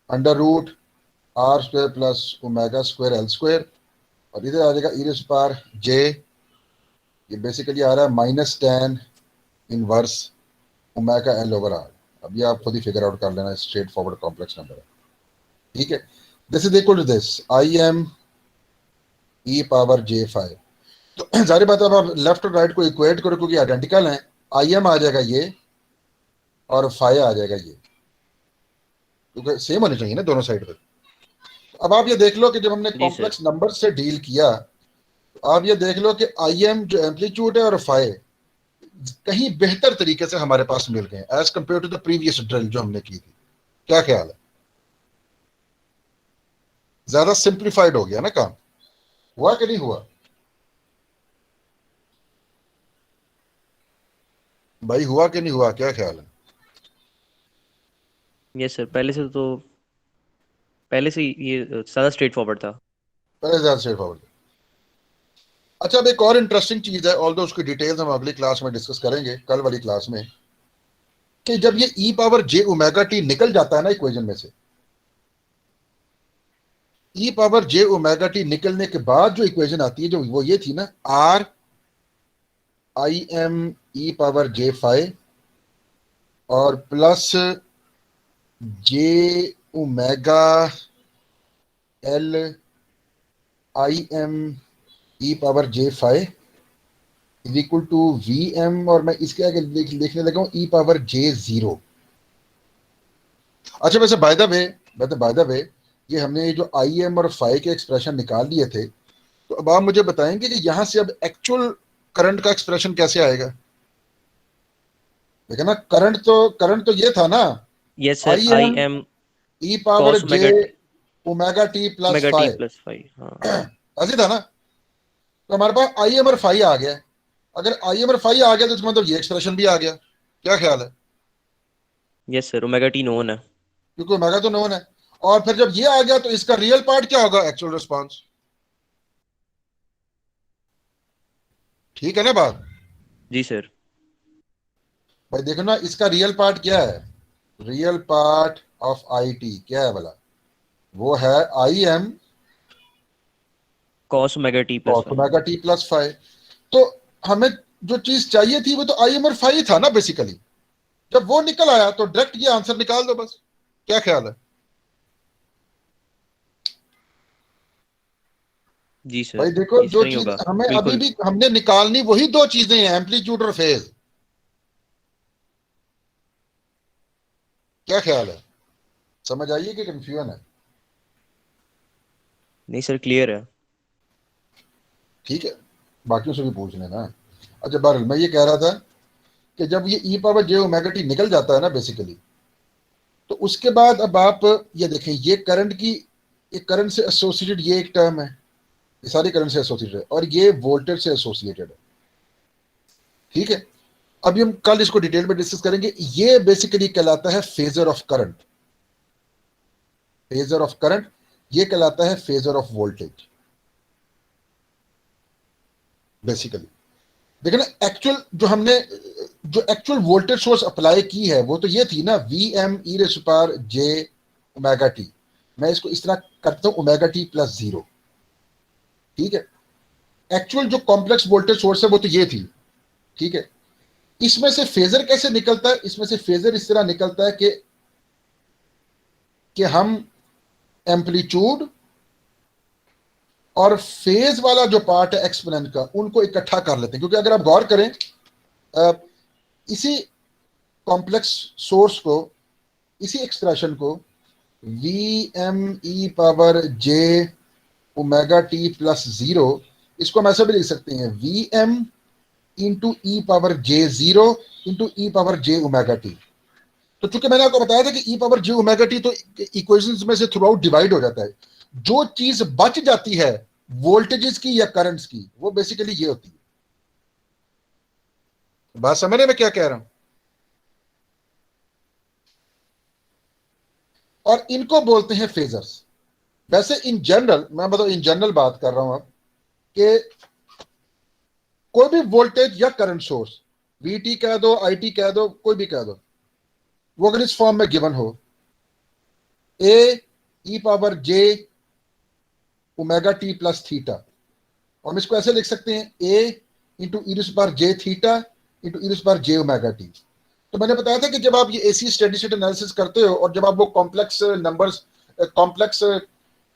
under root R square plus omega square L square, और इधर आ जाएगा ई रेज़ पावर जे, ये बेसिकली आ रहा है minus tan inverse omega L over R. अब ये आप खुद ही फिगर आउट कर लेना, स्ट्रेट फॉरवर्ड कॉम्प्लेक्स नंबर है, ठीक है। This is equal to this I M E power J five. तो जारी बात है, अब आप लेफ्ट और राइट को इक्वेट करो क्योंकि आइडेंटिकल हैं। आई एम आ जाएगा ये और फाइव आ जाएगा ये, क्योंकि सेम होने चाहिए ना दोनों साइड पर। अब आप ये देख लो कि जब हमने जी सर। कॉम्प्लेक्स नंबर से डील किया, तो आप ये देख लो कि आई एम जो एम्पलीट्यूड है और फाइव कहीं बेहतर तरीके से हमारे पास मिल गए as compare to the previous drill जो हमने की थी। क्या ख्याल है? ज्यादा सिंप्लीफाइड हो गया ना काम, हुआ कि नहीं हुआ भाई, हुआ कि नहीं हुआ, क्या ख्याल है? यस सर, पहले से ये ज़्यादा स्ट्रेट फॉरवर्ड था। पहले ज्यादा स्ट्रेट फॉरवर्ड। अच्छा, अब एक और इंटरेस्टिंग चीज है, ऑल्दो उसकी डिटेल्स हम अगली क्लास में डिस्कस करेंगे, कल वाली क्लास में, कि जब ये ई पावर जे ओमेगा टी निकल जाता है ना इक्वेशन में से, ई पावर जे ओमेगा टी निकलने के बाद जो इक्वेशन आती है, जो वो ये थी ना, R I M E power J five और plus J omega L I M E power J five is equal to V M, और मैं इसके आगे लिखने लगा हूं ई पावर जे जीरो। अच्छा, वैसे बाय द वे ये हमने ये जो आई एम और फाइव के एक्सप्रेशन निकाल लिए थे, तो अब आप मुझे बताएंगे कि यहां से अब एक्चुअल करंट का एक्सप्रेशन कैसे आएगा? देखा ना, करंट तो ये था ना, yes sir, I I M M E power cos j omega T plus omega t five, plus 5। हाँ ऐसे था ना। तो हमारे पास आई एम और फाइव आ गया है। अगर आई एम और फाइव आ गया तो इसका मतलब ये एक्सप्रेशन भी आ गया। क्या ख्याल है? Yes sir, omega T known है। क्योंकि ओमेगा तो नोन है, और फिर जब ये आ गया तो इसका रियल पार्ट क्या होगा? Actual response. ठीक है ना बात? जी सर। भाई देखो ना, इसका रियल पार्ट क्या है? Real part of I T क्या है भला? वो है आई M cos omega T plus cos 5। Omega T plus five. तो हमें जो चीज चाहिए थी वो तो आई एम और फाइव था ना बेसिकली। जब वो निकल आया तो डायरेक्ट ये आंसर निकाल दो बस। क्या ख्याल है? जी भाई सर, देखो, इस जो तरह ही चीज होगा। हमें अभी बिल्कुल। भी हमने निकालनी वही दो चीजें हैं, एम्पलीट्यूड और फेज। क्या ख्याल है? समझ आइए कि कंफ्यूजन है? नहीं सर, क्लियर है। ठीक है, बाकियों से भी पूछ लेना। अच्छा बहरहाल, मैं ये कह रहा था कि जब ये ई पावर जे ओमेगा टी निकल जाता है ना बेसिकली, तो उसके बाद अब आप ये देखें, ये करंट की, ये करंट से एसोसिएटेड ये एक टर्म है, ये सारी करंट से एसोसिएटेड है, और ये वोल्टेज से एसोसिएटेड है। ठीक है, अभी हम कल इसको डिटेल में डिस्कस करेंगे। ये बेसिकली कहलाता है phasor of current. Phasor of current ये कहलाता है फेजर ऑफ वोल्टेज बेसिकली। देखिए ना, एक्चुअल जो हमने जो एक्चुअल वोल्टेज सोर्स अप्लाई की है वो तो ये थी ना, V M e raise to power J omega t. मैं इसको इस तरह करता हूं, ओमेगा टी प्लस जीरो। ठीक है, एक्चुअल जो कॉम्प्लेक्स वोल्टेज सोर्स है वो तो ये थी। ठीक है, इसमें से फेजर कैसे निकलता है? इसमें से फेजर इस तरह निकलता है कि हम एम्पलीट्यूड और फेज वाला जो पार्ट है एक्सपोनेंट का, उनको इकट्ठा कर लेते हैं। क्योंकि अगर आप गौर करें, इसी कॉम्प्लेक्स सोर्स को, इसी एक्सप्रेशन को we M E power J omega T plus zero, इसको हम ऐसा भी लिख सकते हैं, V M into e power j zero into e power जे ओमेगा टी। तो चूंकि मैंने आपको बताया था कि ई पावर जे ओमेगा टी तो इक्वेशंस में से थ्रू आउट डिवाइड हो जाता है। जो चीज बच जाती है वोल्टेजेस की या करंट्स की, वो बेसिकली ये होती है। बात समझ रहे मैं क्या कह रहा हूं? और इनको बोलते हैं फेजर्स। वैसे इन जनरल, मैं बताऊं, इन जनरल बात कर रहा हूं अब, कि कोई भी वोल्टेज या करंट सोर्स, वीटी कह दो, आईटी कह दो, कोई भी कह दो, वो अगर इस फॉर्म में गिवन हो, ए ई पावर जे ओमेगा टी प्लस थीटा, और हम इसको ऐसे लिख सकते हैं, ए into e power j theta into e power जे ओमेगा टी। तो मैंने बताया था कि जब आप ये एसी स्टेडी स्टेट एनालिसिस करते हो और जब आप वो complex numbers, complex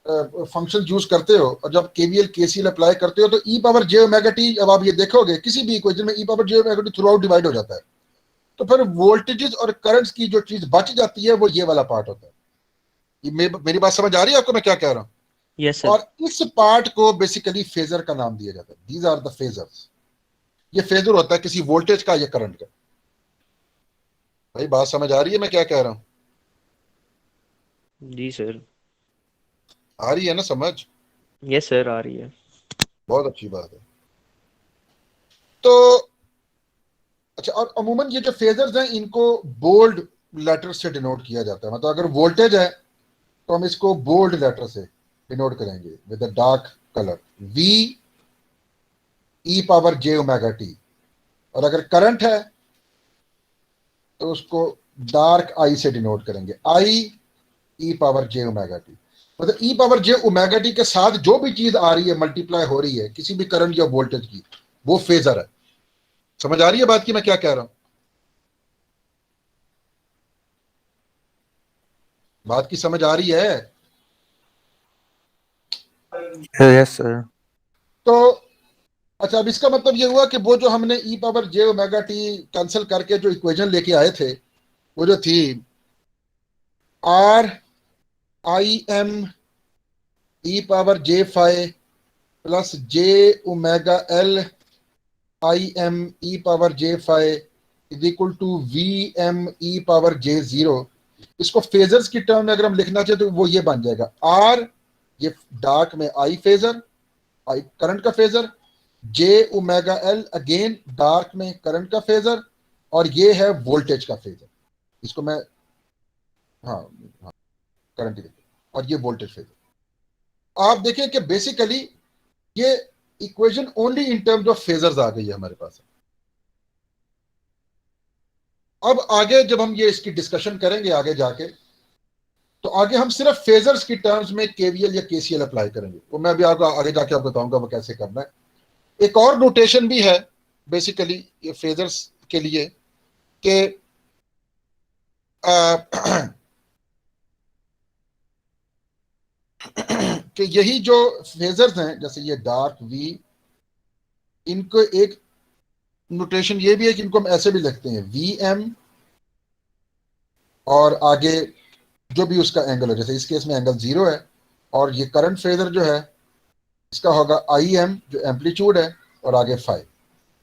function use करते हो, और जब केवीएल केसीएल अप्लाई करते हो, तो ई पावर जे ओमेगा टी, अब आप ये देखोगे किसी भी इक्वेशन में ई पावर जे omega T throughout divide हो जाता है। तो फिर वोल्टेजेस और करंट्स की जो चीज बच जाती है वो ये वाला पार्ट होता है। मेरी बात समझ आ रही है आपको मैं क्या कह रहा हूं? Yes sir. और इस पार्ट को बेसिकली फेजर का नाम दिया जाता है। These are the phasors. ये फेजर होता है किसी वोल्टेज का या करंट का। भाई बात समझ आ रही है मैं क्या कह रहा हूं? जी सर। आ रही है ना समझ? यस सर, आ रही है। बहुत अच्छी बात है। तो अच्छा, और अमूमन ये जो फेजर्स हैं इनको बोल्ड लेटर से डिनोट किया जाता है। मतलब अगर वोल्टेज है तो हम इसको बोल्ड लेटर से डिनोट करेंगे with a dark colour, we e power J omega T. और अगर करंट है तो उसको डार्क आई से डिनोट करेंगे, आई ई पावर जे ओमेगा टी। मतलब ई पावर जे ओमेगा टी के साथ जो भी चीज आ रही है, मल्टीप्लाई हो रही है किसी भी करंट या वोल्टेज की, वो फेजर है। समझ आ रही है बात की मैं क्या कह रहा हूं? बात की समझ आ रही है? Yes sir. तो अच्छा, अब इसका मतलब ये हुआ कि वो जो हमने ई पावर जे ओमेगा टी कैंसिल करके जो इक्वेशन लेके आए थे, वो जो थी R I M E power J five plus J omega L I M E power J five is equal to V M E power j zero. इसको phasors की टर्म में अगर हम लिखना चाहे तो वो ये बन जाएगा, आर ये डार्क में आई फेजर, आई करंट का फेजर, जे ओमेगा एल अगेन डार्क में करंट का फेजर, और ये है वोल्टेज का फेजर। इसको मैं हाँ हाँ करंट ही देखिए, और ये वोल्टेज फेजर। आप देखें कि बेसिकली ये equation only in terms of phasors आ गई है हमारे पास। अब आगे जब हम ये इसकी डिस्कशन करेंगे आगे जाके, तो आगे हम सिर्फ फेजर्स की टर्म्स में केवीएल या केसीएल अप्लाई करेंगे। वो मैं भी आपको आगे जाके आपको बताऊंगा वो कैसे करना है। एक और नोटेशन भी है बेसिकली ये फेजर्स के लिए कि कि यही जो फेजर्स हैं जैसे ये डार्क वी, इनको एक नोटेशन ये भी है कि इनको हम ऐसे भी लिखते हैं वी एम, और आगे जो भी उसका एंगल है, जैसे इस केस में एंगल 0 है, और ये करंट फेजर जो है इसका होगा आई एम जो एम्पलीट्यूड है, और आगे 5।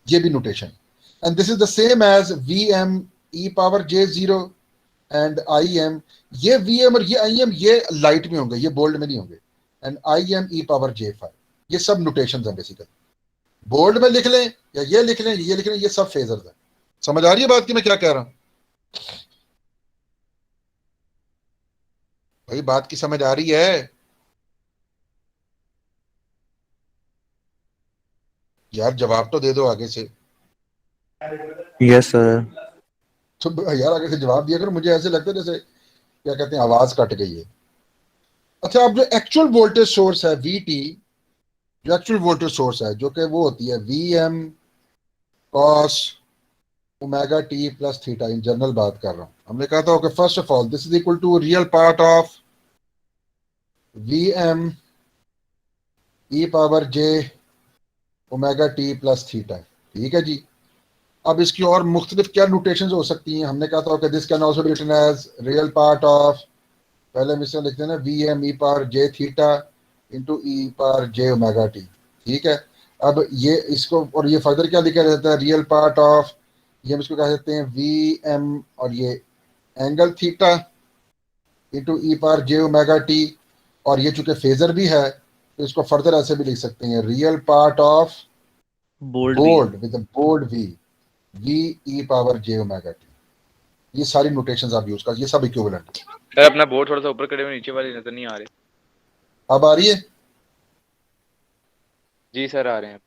ये भी notation. And this is the same as V M E power j zero and I M. ये वी एम और ये आई एम ये लाइट में होंगे, ये बोल्ड में नहीं होंगे। And I M E power J five, ये सब नोटेशन है बेसिकली। बोल्ड में लिख लें या ये लिख लें, ये लिख लें, ये सब फेजर्स हैं। समझ आ रही है बात की मैं क्या कह रहा हूं? भाई बात की समझ आ रही है? यार जवाब तो दे दो आगे से। Yes sir. तो यार आगे से जवाब दिया करो, मुझे ऐसे लगता है जैसे क्या कहते हैं आवाज कट गई है। अच्छा, अब जो एक्चुअल वोल्टेज सोर्स है वी टी, जो एक्चुअल वोल्टेज सोर्स है जो कि वो होती है V M cos omega T plus theta, in general बात कर रहा हूं। हमने कहा था okay first of all this is equal to real part of V M E power J omega T plus theta. ठीक है जी। अब इसकी और मुख्तलिफ क्या नोटेशन हो सकती हैं? हमने कहा था okay this can also be written as real part of, पहले हम इसे लिखते हैं ना वी एम ई power j theta into e power जे ओमेगा टी। ठीक है। अब ये इसको और ये फर्दर क्या लिखा जाता है, रियल पार्ट ऑफ, ये हम इसको कह सकते हैं वी एम और ये angle theta into e power जे ओमेगा टी। और ये चूंकि फेजर भी है तो इसको फर्दर ऐसे भी लिख सकते हैं, real part of bold V. Bold with bold V, V e power J omega T. ये सारी नोटेशंस आप यूज कर, ये सब इक्विवेलेंट है। सर अपना बोर्ड थोड़ा सा ऊपर करे हुए, नीचे वाली नजर नहीं आ रही। अब आ रही है? जी सर आ रहे हैं।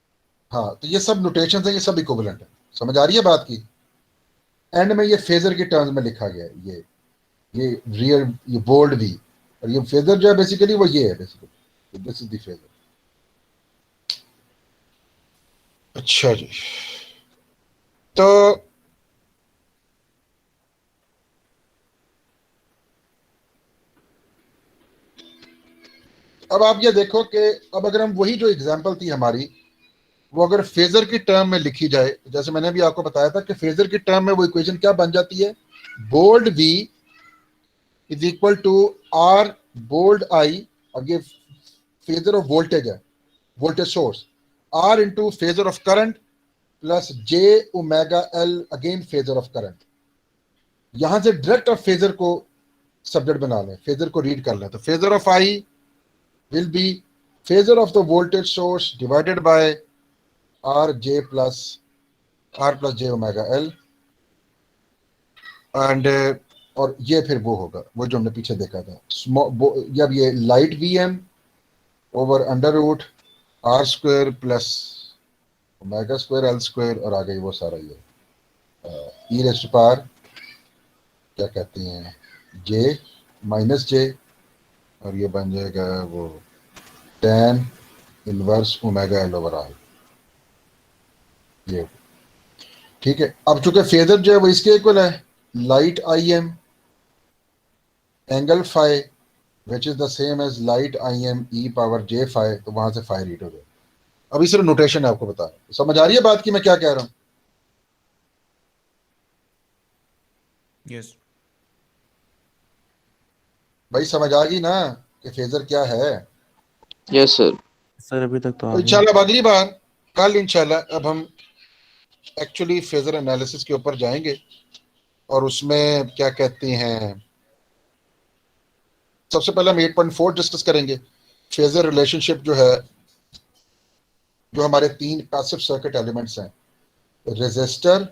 हाँ, तो ये सब नोटेशंस है, ये सब इक्विवेलेंट है। समझ आ रही है बात की? एंड में ये फेजर की टर्म्स में लिखा गया है, ये रियल, ये बोल्ड वी, और ये फेजर जो है बेसिकली वो ये है basically, this is the phasor. अच्छा जी, तो अब आप ये देखो कि अब अगर हम वही जो एग्जांपल थी हमारी, वो अगर फेजर की टर्म में लिखी जाए, जैसे मैंने भी आपको बताया था कि फेजर की टर्म में वो इक्वेशन क्या बन जाती है, bold V is equal to R bold I, और ये फेजर ऑफ वोल्टेज है, voltage source, R into phasor of current plus J omega L again phasor of current. यहां से डायरेक्ट आप फेजर को सब्जेक्ट बना लें, फेजर को रीड कर लें। तो phasor of I will be phasor of the voltage source divided by r plus j omega l, and और ये फिर वो होगा वो जो हमने पीछे देखा था, जब ये light V M over under root R square plus omega square L square, और आ गई वो सारा ये ई रेस्ट पार क्या कहते हैं जे माइनस जे, और ये बन जाएगा वो tan inverse omega L over R. ये ठीक है। अब चूंकि फेजर जो है वो इसके इक्वल है, light I M angle phi which is the same as light I M E power j phi, तो वहां से फाई रीड हो जाए। अभी सिर्फ नोटेशन है आपको बता रहा हूं, समझ आ रही है बात की मैं क्या कह रहा हूं? यस भाई समझ आ गई ना कि फेजर क्या है? Yes sir. सर अभी तक तो आ तो गया। इंशाल्लाह अगली बार कल इंशाल्लाह अब हम एक्चुअली फेजर एनालिसिस के ऊपर जाएंगे, और उसमें क्या कहते हैं सबसे पहले हम 8.4 डिस्कस करेंगे। फेजर रिलेशनशिप जो है, जो हमारे 3 पैसिव सर्किट एलिमेंट्स हैं, रेजिस्टर,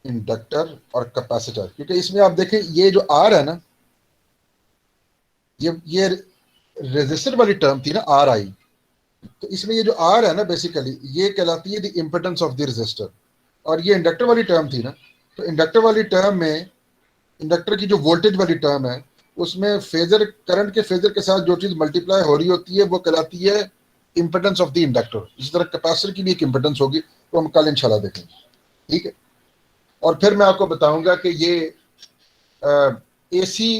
इंडक्टर और कैपेसिटर। क्योंकि इसमें आप देखें ये जो आर है ना, ये रेजिस्टर वाली टर्म थी ना आर आई, तो इसमें ये जो आर है ना बेसिकली ये कहलाती है the impedance of the resistor, और ये इंडक्टर वाली टर्म थी ना, तो इंडक्टर वाली टर्म में इंडक्टर की जो वोल्टेज वाली टर्म है उसमें फेजर करंट के फेजर के साथ जो चीज मल्टीप्लाई हो रही होती है वो कहलाती है इम्पिडेंस ऑफ द इंडक्टर। इसी तरह कैपेसिटर की भी एक इम्पिडेंस होगी, तो हम कल इंशाल्लाह देखेंगे, ठीक है। और फिर मैं आपको बताऊंगा कि ये एसी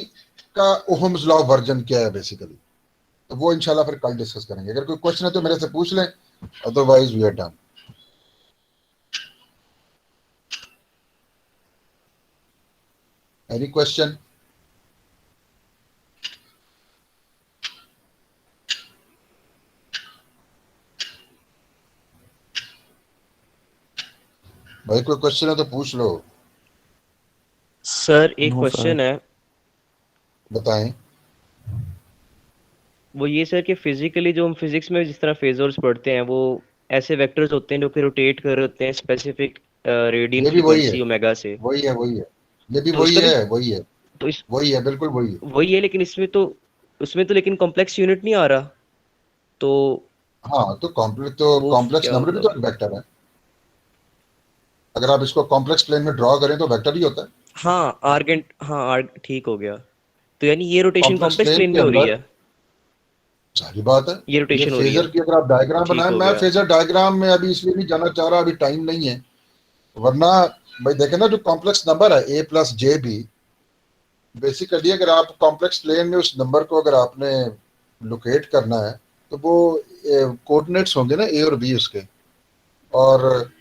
का ओहम्स लॉ वर्जन क्या है बेसिकली, तो वो इंशाल्लाह फिर कल डिस्कस करेंगे। अगर कोई क्वेश्चन है तो मेरे से पूछ लें, otherwise we are done. Any question? भाई कोई क्वेश्चन है तो पूछ लो, सर एक नो क्वेश्चन है, बताएं। वो ये सर कि फिजिकली जो हम फिजिक्स में जिस तरह फेजर्स पढ़ते हैं वो ऐसे वेक्टर्स होते हैं जो कि रोटेट कर रहे होते हैं स्पेसिफिक रेडियन ये भी वही है, फ्रीक्वेंसी ओमेगा से। वही है, वही है, ये भी तो वही इसका भी है, वही है, तो इस वही है, बिल्कुल वही है। वही है, लेकिन इसमें तो उसमें तो लेकिन कॉम्प्लेक्स यूनिट नहीं आ रहा, तो हाँ तो वो कॉम्प्लेक्स क्या नंबर भी होगा? तो एक वेक्टर है। अगर आप इसको कॉम्प्लेक्स प्लेन में ड्रॉ करें तो वेक्टर ही होता है। हाँ आर्गेंट, हाँ आर्ग ठीक हो गया। तो यानी ये rotation complex complex plane plane के में हो रही अंदर है, सारी बात है। ये ये रोटेशन हो रही फेजर है। की अगर आप डायग्राम ठीक बनाएं, हो मैं गया। फेजर डायग्राम में अभी इसलिए नहीं जाना चाह रहा, अभी टाइम नहीं है, वरना भाई देखें ना जो कॉम्प्लेक्स नंबर है ए प्लस जे भी, बेसिकली अगर आप कॉम्प्लेक्स प्लेन में उस नंबर को अगर आपने लोकेट करना है तो वो कोऑर्डिनेट्स होंगे ना ए और बी उसके, और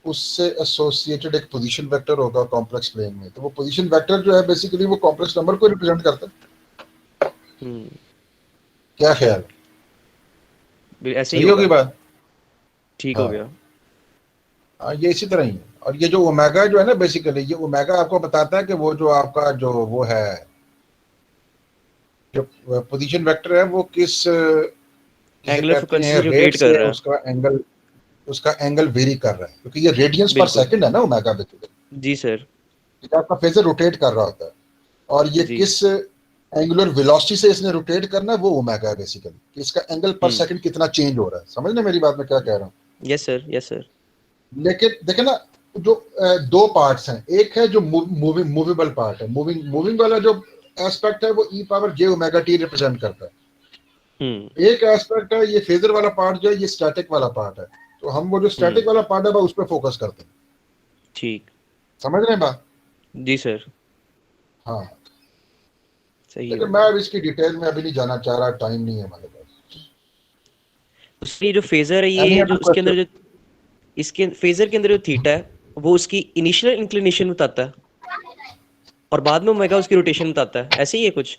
उससे एसोसिएटेड एक पोजीशन वेक्टर होगा कॉम्प्लेक्स प्लेन में, तो वो पोजीशन वेक्टर जो है बेसिकली वो कॉम्प्लेक्स नंबर को रिप्रेजेंट करता है। हम्म, क्या ख्याल? ऐसे ही सही होगी होगा। बात? ठीक हो हाँ गया। हाँ, ये इसी तरह ही है। और ये जो ओमेगा जो है ना बेसिकली, ये ओमेगा आपको बताता है कि वो जो आपका जो वो है, जो पोजीशन वेक्टर है वो किस जिसे एंगुलर कहते फ्रिक्वेंसी हैं से रेट रोटेट कर से रहा है। उसका एंगल वेरी कर रहा है, क्योंकि ये रेडियंस पर बिल्कुल। सेकंड है ना ओमेगा बेसिकली, जी सर। ठीक है, आपका फेजर रोटेट कर रहा होता है, और ये जी। किस एंगुलर वेलोसिटी से इसने रोटेट करना है वो ओमेगा है बेसिकली, कि इसका एंगल पर हम्म। सेकंड कितना चेंज हो रहा है। समझ मेरी बात में क्या कह रहा हूँ? Yes sir, yes sir. लेकिन देखे ना जो दो पार्ट्स हैं, एक है जो मूवेबल पार्ट है, मूविंग वाला जो एस्पेक्ट है वो ई पावर जे ओमेगा टी रिप्रेजेंट करता है। हम्म। एक एस्पेक्ट है ये फेजर वाला पार्ट जो है, ये स्टैटिक वाला पार्ट है, तो हम वो जो स्टैटिक हम्म। वाला पार्ट है उस पर फोकस करते हैं। ठीक। समझ रहे हैं बात? जी सर। हाँ, सही लेकिन हो मैं गया। अब इसकी डिटेल में अभी नहीं जाना चाह रहा, टाइम नहीं है हमारे पास। उसकी जो फेजर है, एनी ये जो अदर उसके अंदर क्वेश्चन? जो इसके फेजर के अंदर जो थीटा है वो उसकी इनिशियल इंक्लिनेशन बताता है, और बाद में ओमेगा उसकी रोटेशन बताता है, ऐसे ही है कुछ।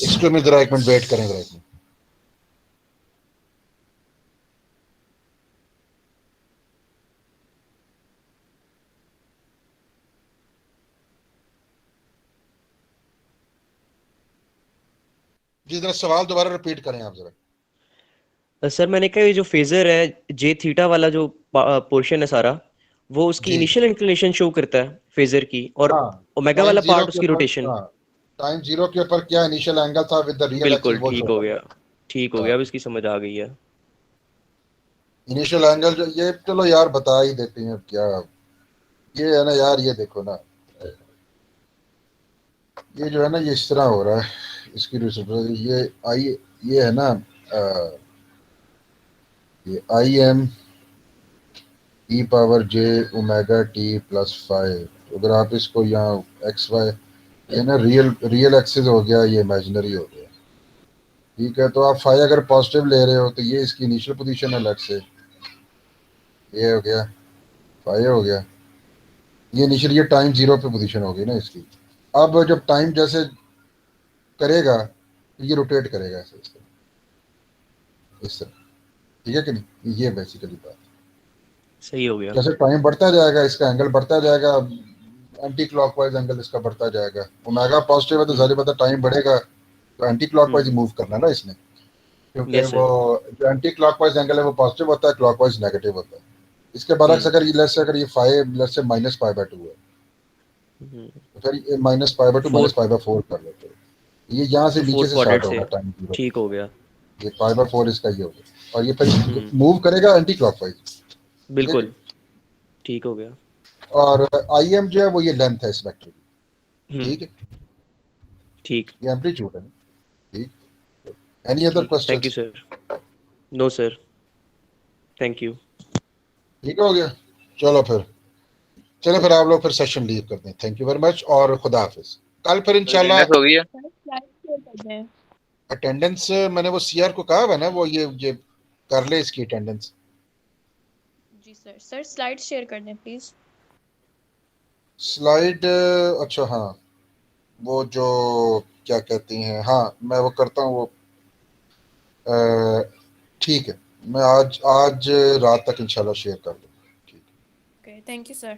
इसको में जरा एक मिनट वेट करें, जरा एक मिनट। जी जरा सवाल दोबारा रिपीट करें आप जरा। सर मैंने कहा ये जो फेजर है जे थीटा वाला जो पोर्शन है सारा, वो उसकी जी इनिशियल इंक्लिनेशन शो करता है फेजर की, और हाँ, ओमेगा टाइम वाला जीरो पार्ट के उसकी ऊपर, रोटेशन। हाँ टाइम जीरो के ऊपर क्या इनिशियल एंगल था विद द रियल एक्सिस बिल्कुल वो ठीक शो हो कर गया, रहा ठीक हो है। गया, अब इसकी समझ आ गई है। इनिशियल एंगल जो ये चलो यार बता ही देते हैं अब क्या, ये है ना यार, ये देखो ना, ये जो है ना ये इस तरह हो रहा है, इसकी रिजल्ट ये आई, ये है ना ये I M E power J omega T plus 5, अगर आप इसको यहाँ एक्स वाई, ये ना रियल रियल एक्सिस हो गया, ये इमेजिनरी हो गया, ठीक है। तो आप फाइव अगर पॉजिटिव ले रहे हो तो ये इसकी इनिशियल पोजीशन है, लेट्स से ये हो गया, फाइव हो गया, ये इनिशियल, ये टाइम जीरो पे पोजीशन होगी ना इसकी। अब जब टाइम जैसे करेगा तो ये रोटेट करेगा ऐसे इस तरह, ठीक है कि नहीं, ये बेसिकली बात। सही हो गया। जैसे टाइम बढ़ता जाएगा इसका एंगल बढ़ता जाएगा, एंटी क्लॉकवाइज एंगल इसका बढ़ता जाएगा। ओमेगा पॉजिटिव है तो हम्म। जाहिर बात है टाइम बढ़ेगा, तो एंटी क्लॉकवाइज मूव करना है ना इसने, क्योंकि यस वो सर। जो एंटी क्लॉकवाइज एंगल है वो पॉजिटिव होता है, क्लॉकवाइज नेगेटिव होता है। इसके बरक्स हम्म। अगर ये लेट्स से अगर ये five let's say minus pi by 2 है, तो फिर ये minus pi by 2 minus fourth, pi by 4 कर लेते हैं, ये यहाँ से तो नीचे फोर्थ से स्टार्ट क्वाड्रेंट होगा से टाइम जीरो, ठीक हो गया। ये पाई बाय 4 इसका ये होगा, और ये फिर हम्म। मूव करेगा एंटी क्लॉकवाइज, ठीक है। बिल्कुल ठीक हो गया। और आई एम जो है वो ये लेंथ है इस वेक्टर की, हम्म। ठीक है, ठीक। ये एम्पलीट्यूड है, ठीक। एनी अदर ठीक, thank you questions? Sir. No sir, thank you. ठीक हो गया, चलो फिर, चलो फिर आप लोग फिर सेशन लीव करते हैं, थैंक यू वेरी मच और खुदा हाफिज। कल फिर इंशाल्लाह अटेंडेंस हो गई है? सर स्लाइड शेयर कर दें। अटेंडेंस, मैंने वो सीआर को कहा है ना वो ये कर ले इसकी अटेंडेंस। जी सर, सर स्लाइड शेयर कर दें प्लीज। स्लाइड, अच्छा हाँ, वो जो क्या कहती हैं, हाँ मैं वो करता हूँ वो, ठीक है, मैं आज आज रात तक इंशाल्लाह शेयर कर दूँ। ठीक है, ओके, थैंक यू सर।